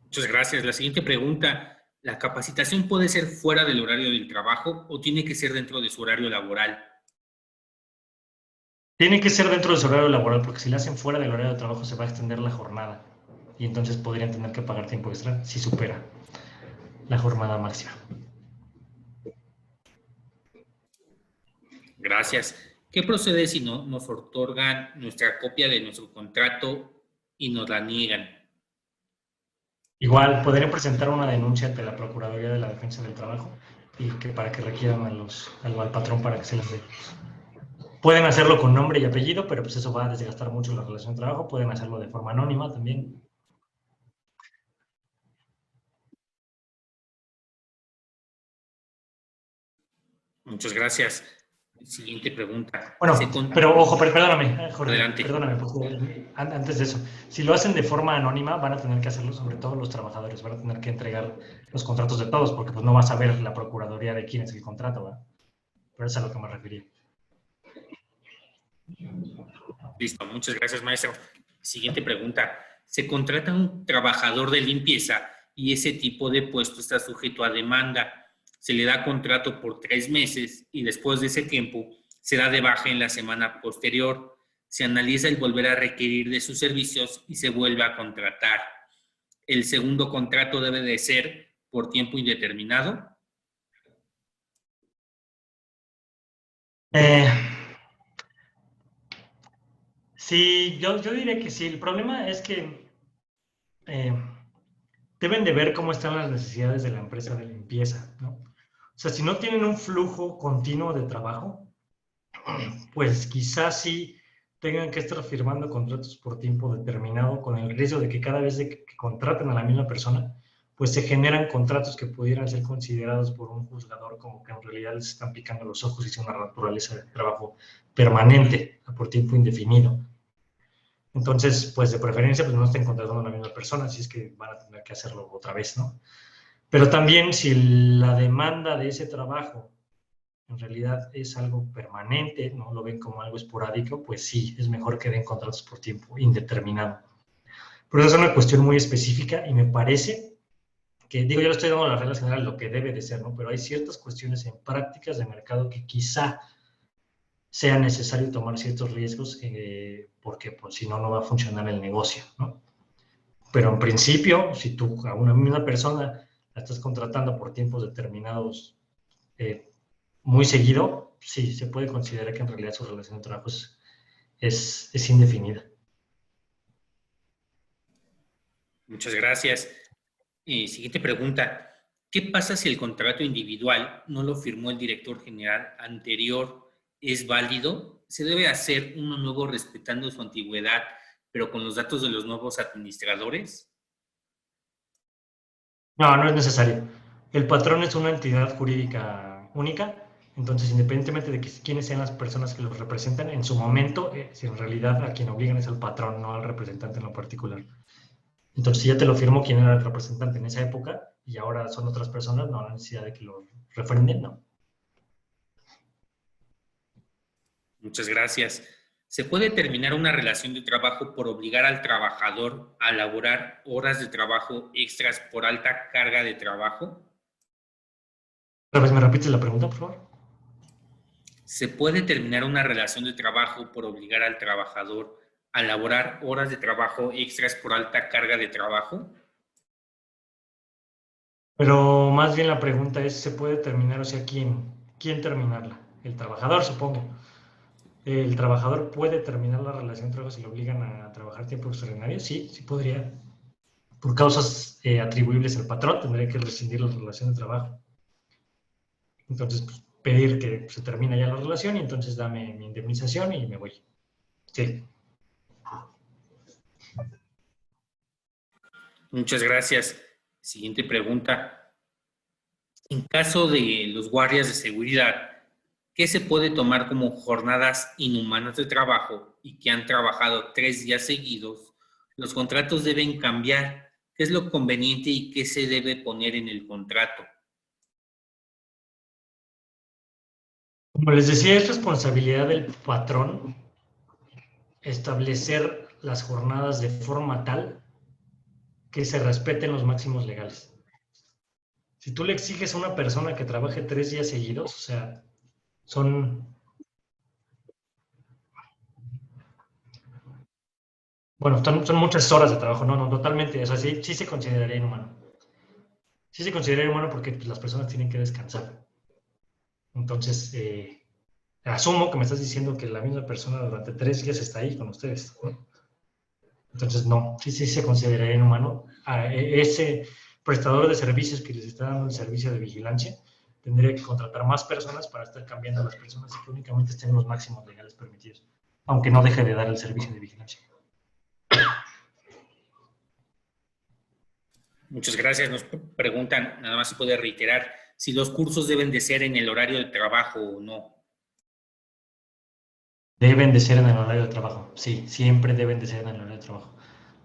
Muchas gracias. La siguiente pregunta, ¿la capacitación puede ser fuera del horario del trabajo o tiene que ser dentro de su horario laboral? Tiene que ser dentro de su horario laboral, porque si la hacen fuera del horario de trabajo se va a extender la jornada y entonces podrían tener que pagar tiempo extra si supera la jornada máxima. Gracias. ¿Qué procede si no nos otorgan nuestra copia de nuestro contrato y nos la niegan? Igual, podrían presentar una denuncia ante la Procuraduría de la Defensa del Trabajo y que para que requieran al patrón para que se les dé. Pueden hacerlo con nombre y apellido, pero pues eso va a desgastar mucho la relación de trabajo. Pueden hacerlo de forma anónima también. Muchas gracias. Siguiente pregunta. Bueno, pero ojo, perdóname, Jorge, Adelante. perdóname, porque antes de eso, si lo hacen de forma anónima, van a tener que hacerlo, sobre todo los trabajadores, van a tener que entregar los contratos de todos, porque pues no va a saber la Procuraduría de quién es el contrato, ¿verdad? Pero eso es a lo que me refería. Listo, muchas gracias, maestro. Siguiente pregunta. Se contrata un trabajador de limpieza y ese tipo de puesto está sujeto a demanda. Se le da contrato por 3 meses y después de ese tiempo se da de baja en la semana posterior. Se analiza el volver a requerir de sus servicios y se vuelve a contratar. ¿El segundo contrato debe de ser por tiempo indeterminado? Sí, yo diría que sí. El problema es que deben de ver cómo están las necesidades de la empresa de limpieza, ¿no? O sea, si no tienen un flujo continuo de trabajo, pues quizás sí tengan que estar firmando contratos por tiempo determinado con el riesgo de que cada vez que contraten a la misma persona, pues se generan contratos que pudieran ser considerados por un juzgador como que en realidad les están picando los ojos y son una naturaleza de trabajo permanente por tiempo indefinido. Entonces, pues de preferencia, pues no estén contratando a la misma persona, si es que van a tener que hacerlo otra vez, ¿no? Pero también si la demanda de ese trabajo en realidad es algo permanente, no lo ven como algo esporádico, pues sí, es mejor que den contratos por tiempo indeterminado. Pero esa es una cuestión muy específica y me parece que, digo, yo le estoy dando las reglas generales, lo que debe de ser, ¿no? Pero hay ciertas cuestiones en prácticas de mercado que quizá sea necesario tomar ciertos riesgos porque pues, si no, no va a funcionar el negocio, ¿no? Pero en principio, si tú a una misma persona la estás contratando por tiempos determinados muy seguido, sí, se puede considerar que en realidad su relación de trabajo es indefinida. Muchas gracias. Siguiente pregunta. ¿Qué pasa si el contrato individual no lo firmó el director general anterior? ¿Es válido? ¿Se debe hacer uno nuevo respetando su antigüedad, pero con los datos de los nuevos administradores? No, no es necesario. El patrón es una entidad jurídica única, entonces independientemente de quiénes sean las personas que los representan, en su momento, si en realidad a quien obligan es al patrón, no al representante en lo particular. Entonces, si ya te lo firmó quien era el representante en esa época y ahora son otras personas, no hay necesidad de que lo refrenden, no. Muchas gracias. ¿Se puede terminar una relación de trabajo por obligar al trabajador a laborar horas de trabajo extras por alta carga de trabajo? Otra vez, ¿me repites la pregunta, por favor? ¿Se puede terminar una relación de trabajo por obligar al trabajador a laborar horas de trabajo extras por alta carga de trabajo? Pero más bien la pregunta es, ¿se puede terminar? O sea, ¿quién terminarla? El trabajador, supongo. ¿El trabajador puede terminar la relación de trabajo si lo obligan a trabajar tiempo extraordinario? Sí, sí podría. Por causas atribuibles al patrón, tendría que rescindir la relación de trabajo. Entonces, pues, pedir que se termine ya la relación y entonces dame mi indemnización y me voy. Sí. Muchas gracias. Siguiente pregunta. En caso de los guardias de seguridad, ¿qué se puede tomar como jornadas inhumanas de trabajo y que han trabajado 3 días seguidos? Los contratos deben cambiar. ¿Qué es lo conveniente y qué se debe poner en el contrato? Como les decía, es responsabilidad del patrón establecer las jornadas de forma tal que se respeten los máximos legales. Si tú le exiges a una persona que trabaje 3 días seguidos, o sea, son muchas horas de trabajo, no, totalmente, o sea, sí se consideraría inhumano. Sí se consideraría inhumano porque pues, las personas tienen que descansar. Entonces, asumo que me estás diciendo que la misma persona durante 3 días está ahí con ustedes, ¿no? Entonces, no, sí se consideraría inhumano. Ese prestador de servicios que les está dando el servicio de vigilancia tendría que contratar más personas para estar cambiando a las personas y que únicamente estén los máximos legales permitidos, aunque no deje de dar el servicio de vigilancia. Muchas gracias. Nos preguntan, nada más se puede reiterar, si los cursos deben de ser en el horario de trabajo o no. Deben de ser en el horario de trabajo, sí, siempre deben de ser en el horario de trabajo.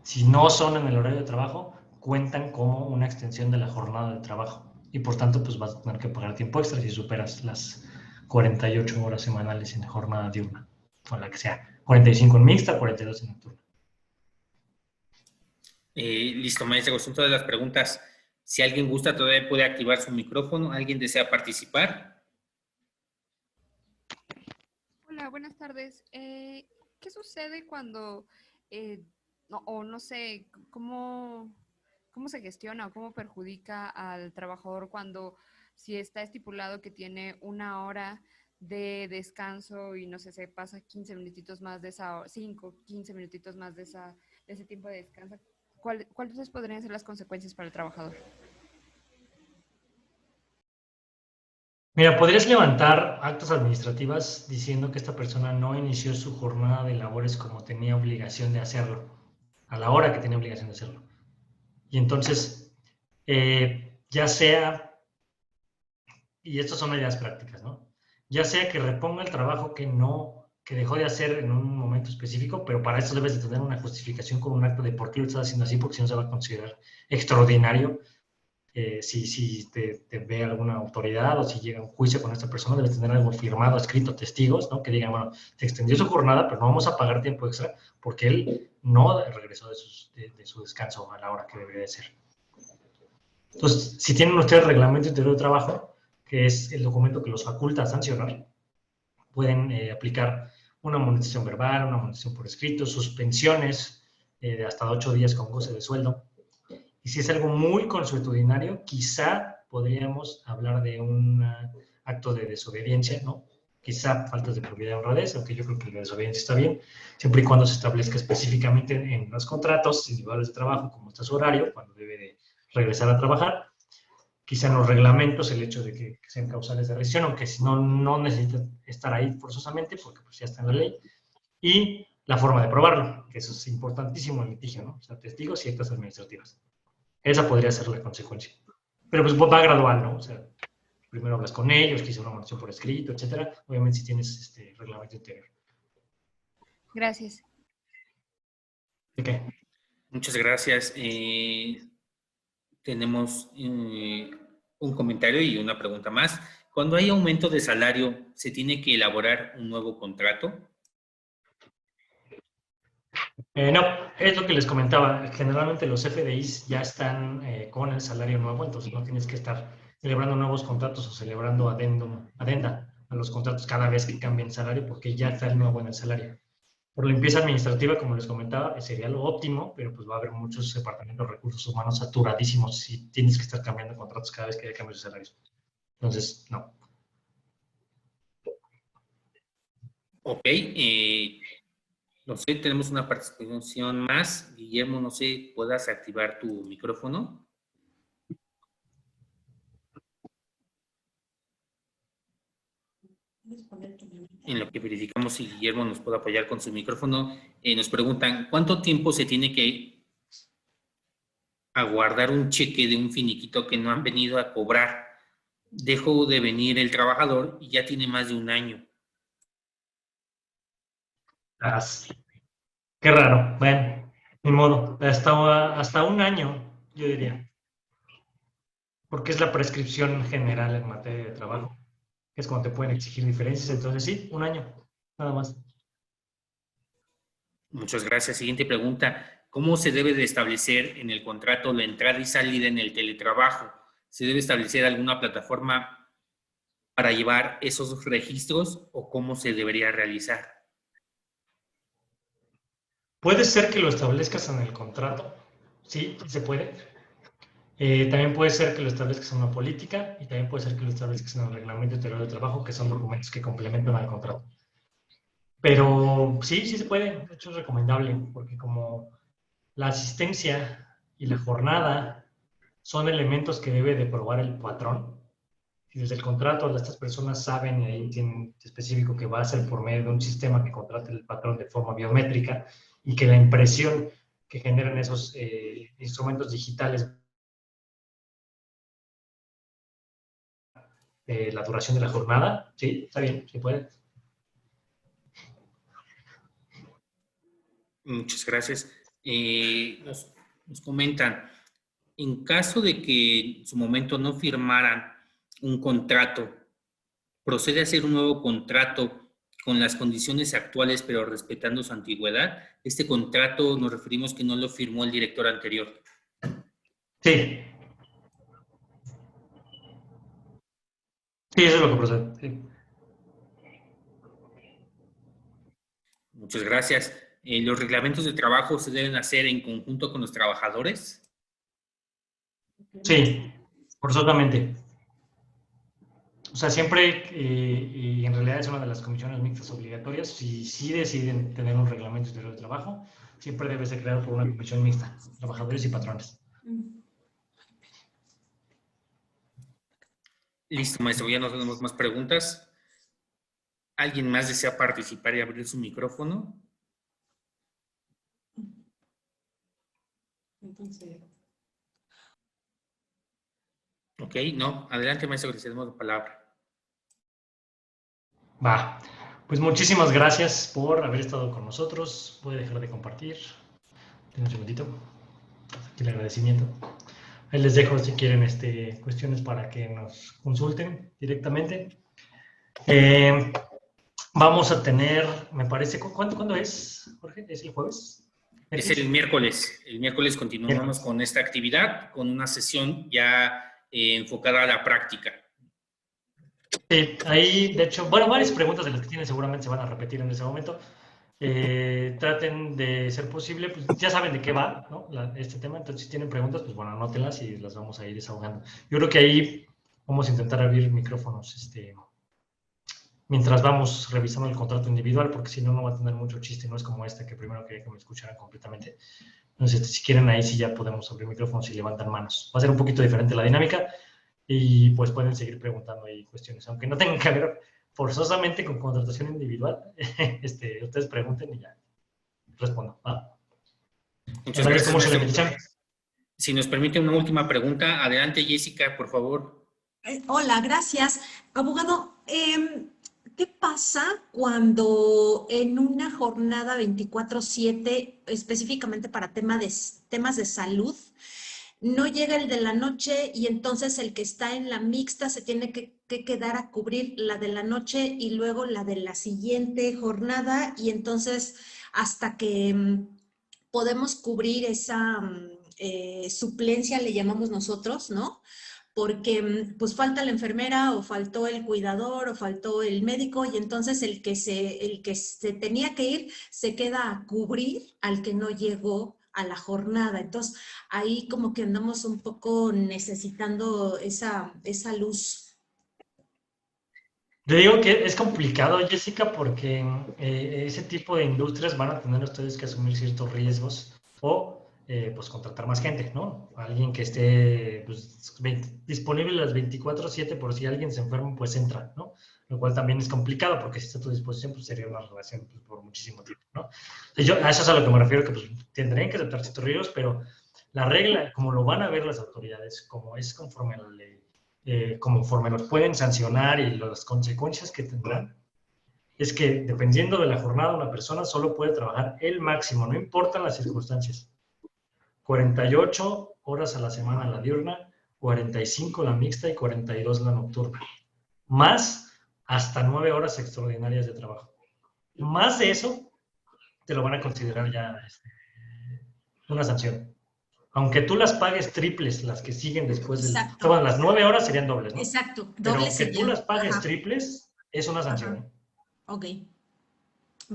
Si no son en el horario de trabajo, cuentan como una extensión de la jornada de trabajo y por tanto pues vas a tener que pagar tiempo extra si superas las 48 horas semanales en jornada diurna, o la que sea, 45 en mixta, 42 en nocturna. Listo, maestra, son todas las preguntas. Si alguien gusta, todavía puede activar su micrófono. ¿Alguien desea participar? Hola, buenas tardes. ¿Qué sucede cuando, no sé, cómo se gestiona o cómo perjudica al trabajador cuando si está estipulado que tiene 1 hora de descanso y no sé, se pasa 15 minutitos más de esa hora, 5, 15 minutitos más de ese tiempo de descanso? ¿Cuáles podrían ser las consecuencias para el trabajador? Mira, podrías levantar actas administrativas diciendo que esta persona no inició su jornada de labores como tenía obligación de hacerlo, a la hora que tenía obligación de hacerlo. Y entonces, ya sea, y estas son medidas prácticas, ¿no? Ya sea que reponga el trabajo que dejó de hacer en un momento específico, pero para eso debes de tener una justificación con un acto de por qué lo estás haciendo así, porque si no se va a considerar extraordinario. Si te ve alguna autoridad o si llega a un juicio con esta persona, debes tener algo firmado, escrito, testigos, ¿no? Que digan, bueno, se extendió su jornada, pero no vamos a pagar tiempo extra porque él no regresó de su descanso a la hora que debería de ser. Entonces, si tienen ustedes reglamento interior de trabajo, que es el documento que los faculta a sancionar, pueden aplicar una amonestación verbal, una amonestación por escrito, suspensiones de hasta 8 días con goce de sueldo. Y si es algo muy consuetudinario, quizá podríamos hablar de un acto de desobediencia, ¿no? Quizá faltas de probidad y honradez, aunque yo creo que la desobediencia está bien, siempre y cuando se establezca específicamente en los contratos individuales de trabajo, cómo está su horario, cuando debe de regresar a trabajar. Quizá en los reglamentos el hecho de que sean causales de rescisión, aunque si no, no necesita estar ahí forzosamente, porque pues ya está en la ley. Y la forma de probarlo, que eso es importantísimo en litigio, ¿no? O sea, testigos y actas administrativas. Esa podría ser la consecuencia. Pero pues va gradual, ¿no? O sea, primero hablas con ellos, quizá una amonestación por escrito, etcétera. Obviamente si tienes reglamento interior. Gracias. ¿De qué? Muchas gracias. Tenemos un comentario y una pregunta más. Cuando hay aumento de salario, ¿se tiene que elaborar un nuevo contrato? No, es lo que les comentaba. Generalmente los FDIs ya están con el salario nuevo, entonces no tienes que estar celebrando nuevos contratos o celebrando adenda a los contratos cada vez que cambien salario, porque ya está el nuevo en el salario. Por limpieza administrativa, como les comentaba, sería lo óptimo, pero pues va a haber muchos departamentos de recursos humanos saturadísimos si tienes que estar cambiando contratos cada vez que haya cambios de salarios. Entonces, no. Ok. No sé, tenemos una participación más. Guillermo, no sé, ¿puedas activar tu micrófono? En lo que verificamos si Guillermo nos puede apoyar con su micrófono, nos preguntan, ¿cuánto tiempo se tiene que aguardar un cheque de un finiquito que no han venido a cobrar? Dejó de venir el trabajador y ya tiene más de un año. Qué raro. Bueno, ni modo. Hasta un año, yo diría. Porque es la prescripción general en materia de trabajo. Es cuando te pueden exigir diferencias. Entonces, sí, un año. Nada más. Muchas gracias. Siguiente pregunta. ¿Cómo se debe de establecer en el contrato la entrada y salida en el teletrabajo? ¿Se debe establecer alguna plataforma para llevar esos registros o cómo se debería realizar? Puede ser que lo establezcas en el contrato. Sí, se puede. También puede ser que lo establezcas en una política y también puede ser que lo establezcas en el reglamento interior de trabajo, que son documentos que complementan al contrato. Pero sí, sí se puede. De hecho, es recomendable porque como la asistencia y la jornada son elementos que debe de probar el patrón. Y desde el contrato estas personas saben, y ahí tienen específico que va a ser por medio de un sistema que contrate el patrón de forma biométrica y que la impresión que generan esos instrumentos digitales, la duración de la jornada, sí, está bien, se puede. Muchas gracias. Nos comentan, en caso de que en su momento no firmaran un contrato, ¿procede a hacer un nuevo contrato con las condiciones actuales pero respetando su antigüedad? Este contrato nos referimos que no lo firmó el director anterior. Sí. Sí, eso es lo que procede. Sí. Muchas gracias. ¿Los reglamentos de trabajo se deben hacer en conjunto con los trabajadores? Sí, forzosamente. O sea, siempre, y en realidad es una de las comisiones mixtas obligatorias, si sí deciden tener un reglamento interior de trabajo, siempre debe ser creado por una comisión mixta, trabajadores y patrones. Listo, maestro, ya no tenemos más preguntas. ¿Alguien más desea participar y abrir su micrófono? Ok, no. Adelante, maestro, que le cedemos la palabra. Va. Pues muchísimas gracias por haber estado con nosotros. Puede dejar de compartir. Tiene un segundito. Aquí el agradecimiento. Ahí les dejo si quieren cuestiones para que nos consulten directamente. Vamos a tener, me parece, ¿cuándo es, Jorge? ¿Es el jueves? Es el miércoles. El miércoles continuamos con esta actividad, con una sesión ya enfocada a la práctica. Sí, ahí, de hecho, bueno, varias preguntas de las que tienen seguramente se van a repetir en ese momento. Traten de ser posible, pues ya saben de qué va, ¿no? Este tema, entonces si tienen preguntas, pues bueno, anótenlas y las vamos a ir desahogando. Yo creo que ahí vamos a intentar abrir micrófonos, mientras vamos revisando el contrato individual, porque si no, no va a tener mucho chiste, no es como esta que primero quería que me escucharan completamente. Entonces, si quieren, ahí sí ya podemos abrir micrófonos y levantan manos. Va a ser un poquito diferente la dinámica y pues pueden seguir preguntando ahí cuestiones, aunque no tengan que ver forzosamente con contratación individual. Ustedes pregunten y ya respondo. ¿Va? Muchas gracias, ¿Cómo se le maestro. escuchan? Si nos permite una última pregunta, adelante, Jessica, por favor. Hola, gracias. Abogado, ¿qué pasa cuando en una jornada 24/7, específicamente para temas de salud, no llega el de la noche y entonces el que está en la mixta se tiene que quedar a cubrir la de la noche y luego la de la siguiente jornada y entonces hasta que podemos cubrir esa suplencia, le llamamos nosotros, ¿no? Porque pues falta la enfermera o faltó el cuidador o faltó el médico y entonces el que se tenía que ir se queda a cubrir al que no llegó a la jornada. Entonces ahí como que andamos un poco necesitando esa luz. Te digo que es complicado, Jessica, porque ese tipo de industrias van a tener ustedes que asumir ciertos riesgos o pues contratar más gente, ¿no? Alguien que esté pues, disponible las 24/7 por si alguien se enferma, pues entra, ¿no? Lo cual también es complicado porque si está a tu disposición, pues sería una relación pues, por muchísimo tiempo, ¿no? A eso es a lo que me refiero, que pues tendrían que aceptar ciertos riesgos, pero la regla, como lo van a ver las autoridades, como es conforme a la ley, conforme los pueden sancionar y las consecuencias que tendrán, es que dependiendo de la jornada, una persona solo puede trabajar el máximo, no importan las circunstancias. 48 horas a la semana la diurna, 45 la mixta y 42 la nocturna. Más hasta 9 horas extraordinarias de trabajo. Más de eso, te lo van a considerar ya una sanción. Aunque tú las pagues triples, las que siguen después del... Todas las 9 horas serían dobles, ¿no? Exacto, Pero dobles aunque tú las pagues ajá. triples, es una sanción. Ajá. Ok.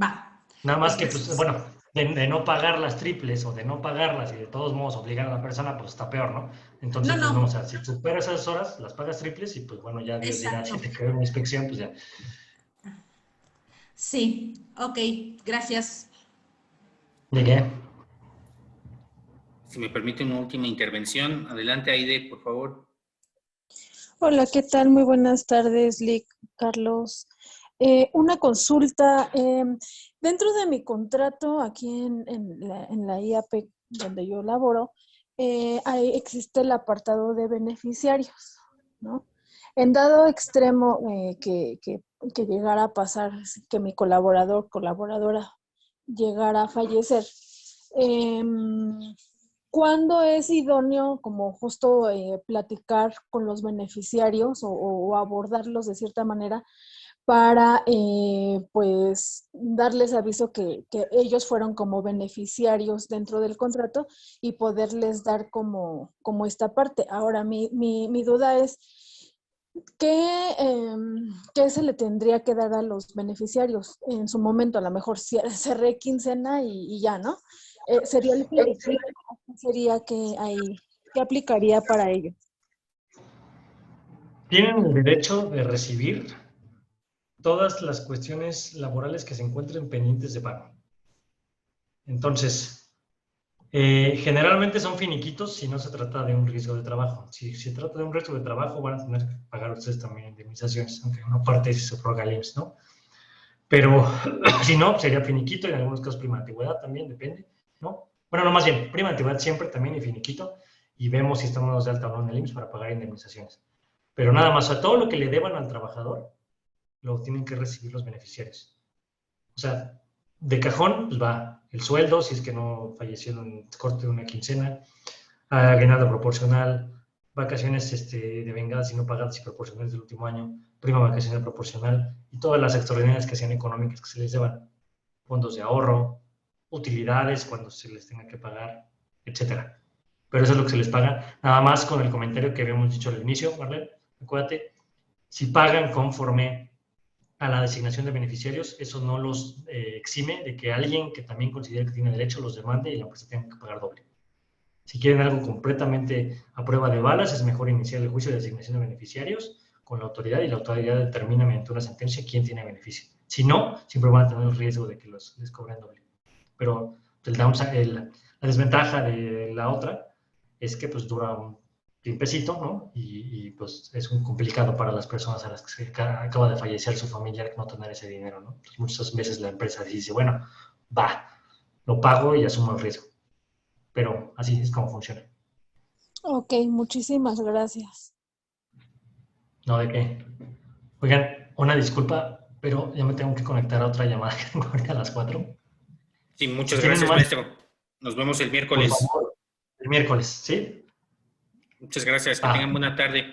Va. Nada más que, pues, bueno, de no pagar las triples o de no pagarlas y de todos modos obligar a la persona, pues está peor, ¿no? Entonces, No, pues no. no, o sea, si superas esas horas, las pagas triples y pues bueno, ya Dios dirá, si te queda una inspección, pues ya. Sí, ok, gracias. ¿De qué? Si me permite una última intervención, adelante, Aide, por favor. Hola, ¿qué tal? Muy buenas tardes, Lic, Carlos. Una consulta. Dentro de mi contrato aquí en la IAP, donde yo laboro, ahí existe el apartado de beneficiarios, ¿no? En dado extremo que llegara a pasar, que mi colaboradora llegara a fallecer, ¿cuándo es idóneo como justo platicar con los beneficiarios o abordarlos de cierta manera para pues darles aviso que ellos fueron como beneficiarios dentro del contrato y poderles dar como esta parte? Ahora, mi duda es, ¿qué se le tendría que dar a los beneficiarios en su momento? A lo mejor cerré quincena y ya, ¿no? ¿Sería el flexible? ¿Sería qué aplicaría para ellos? Tienen el derecho de recibir todas las cuestiones laborales que se encuentren pendientes de pago. Entonces, generalmente son finiquitos si no se trata de un riesgo de trabajo. Si se trata de un riesgo de trabajo, van a tener que pagar ustedes también indemnizaciones, aunque una parte se prorroga el IMSS, ¿no? Pero si no, sería finiquito y en algunos casos prima de antigüedad también, depende, ¿no? Bueno, no, más bien, prima de antigüedad siempre también y finiquito y vemos si estamos de alta o no en el IMSS para pagar indemnizaciones. Pero nada más, a todo lo que le deban al trabajador, lo tienen que recibir los beneficiarios. O sea, de cajón, pues va el sueldo, si es que no fallecieron en corte de una quincena, aguinaldo proporcional, vacaciones de vengadas y no pagadas y proporcionales del último año, prima vacacional proporcional y todas las extraordinarias que sean económicas que se les deban, fondos de ahorro, utilidades cuando se les tenga que pagar, etcétera. Pero eso es lo que se les paga, nada más con el comentario que habíamos dicho al inicio, Marlene, acuérdate, Si pagan conforme a la designación de beneficiarios, eso no los exime de que alguien que también considere que tiene derecho los demande y la empresa tenga que pagar doble. Si quieren algo completamente a prueba de balas, es mejor iniciar el juicio de designación de beneficiarios con la autoridad y la autoridad determina mediante una sentencia quién tiene beneficio. Si no, siempre van a tener el riesgo de que les cobren doble. Pero la desventaja de la otra es que pues dura un tiempecito, ¿no? Y pues es muy complicado para las personas a las que acaba de fallecer su familiar no tener ese dinero, ¿no? Entonces, muchas veces la empresa dice, bueno, va, lo pago y asumo el riesgo. Pero así es como funciona. Ok, muchísimas gracias. No, ¿de qué? Oigan, una disculpa, pero ya me tengo que conectar a otra llamada que tengo ahorita a las 4. Sí, muchas Si tienen gracias, más, maestro. Nos vemos el miércoles. por favor, el miércoles, ¿sí? Muchas gracias. Que tengan buena tarde.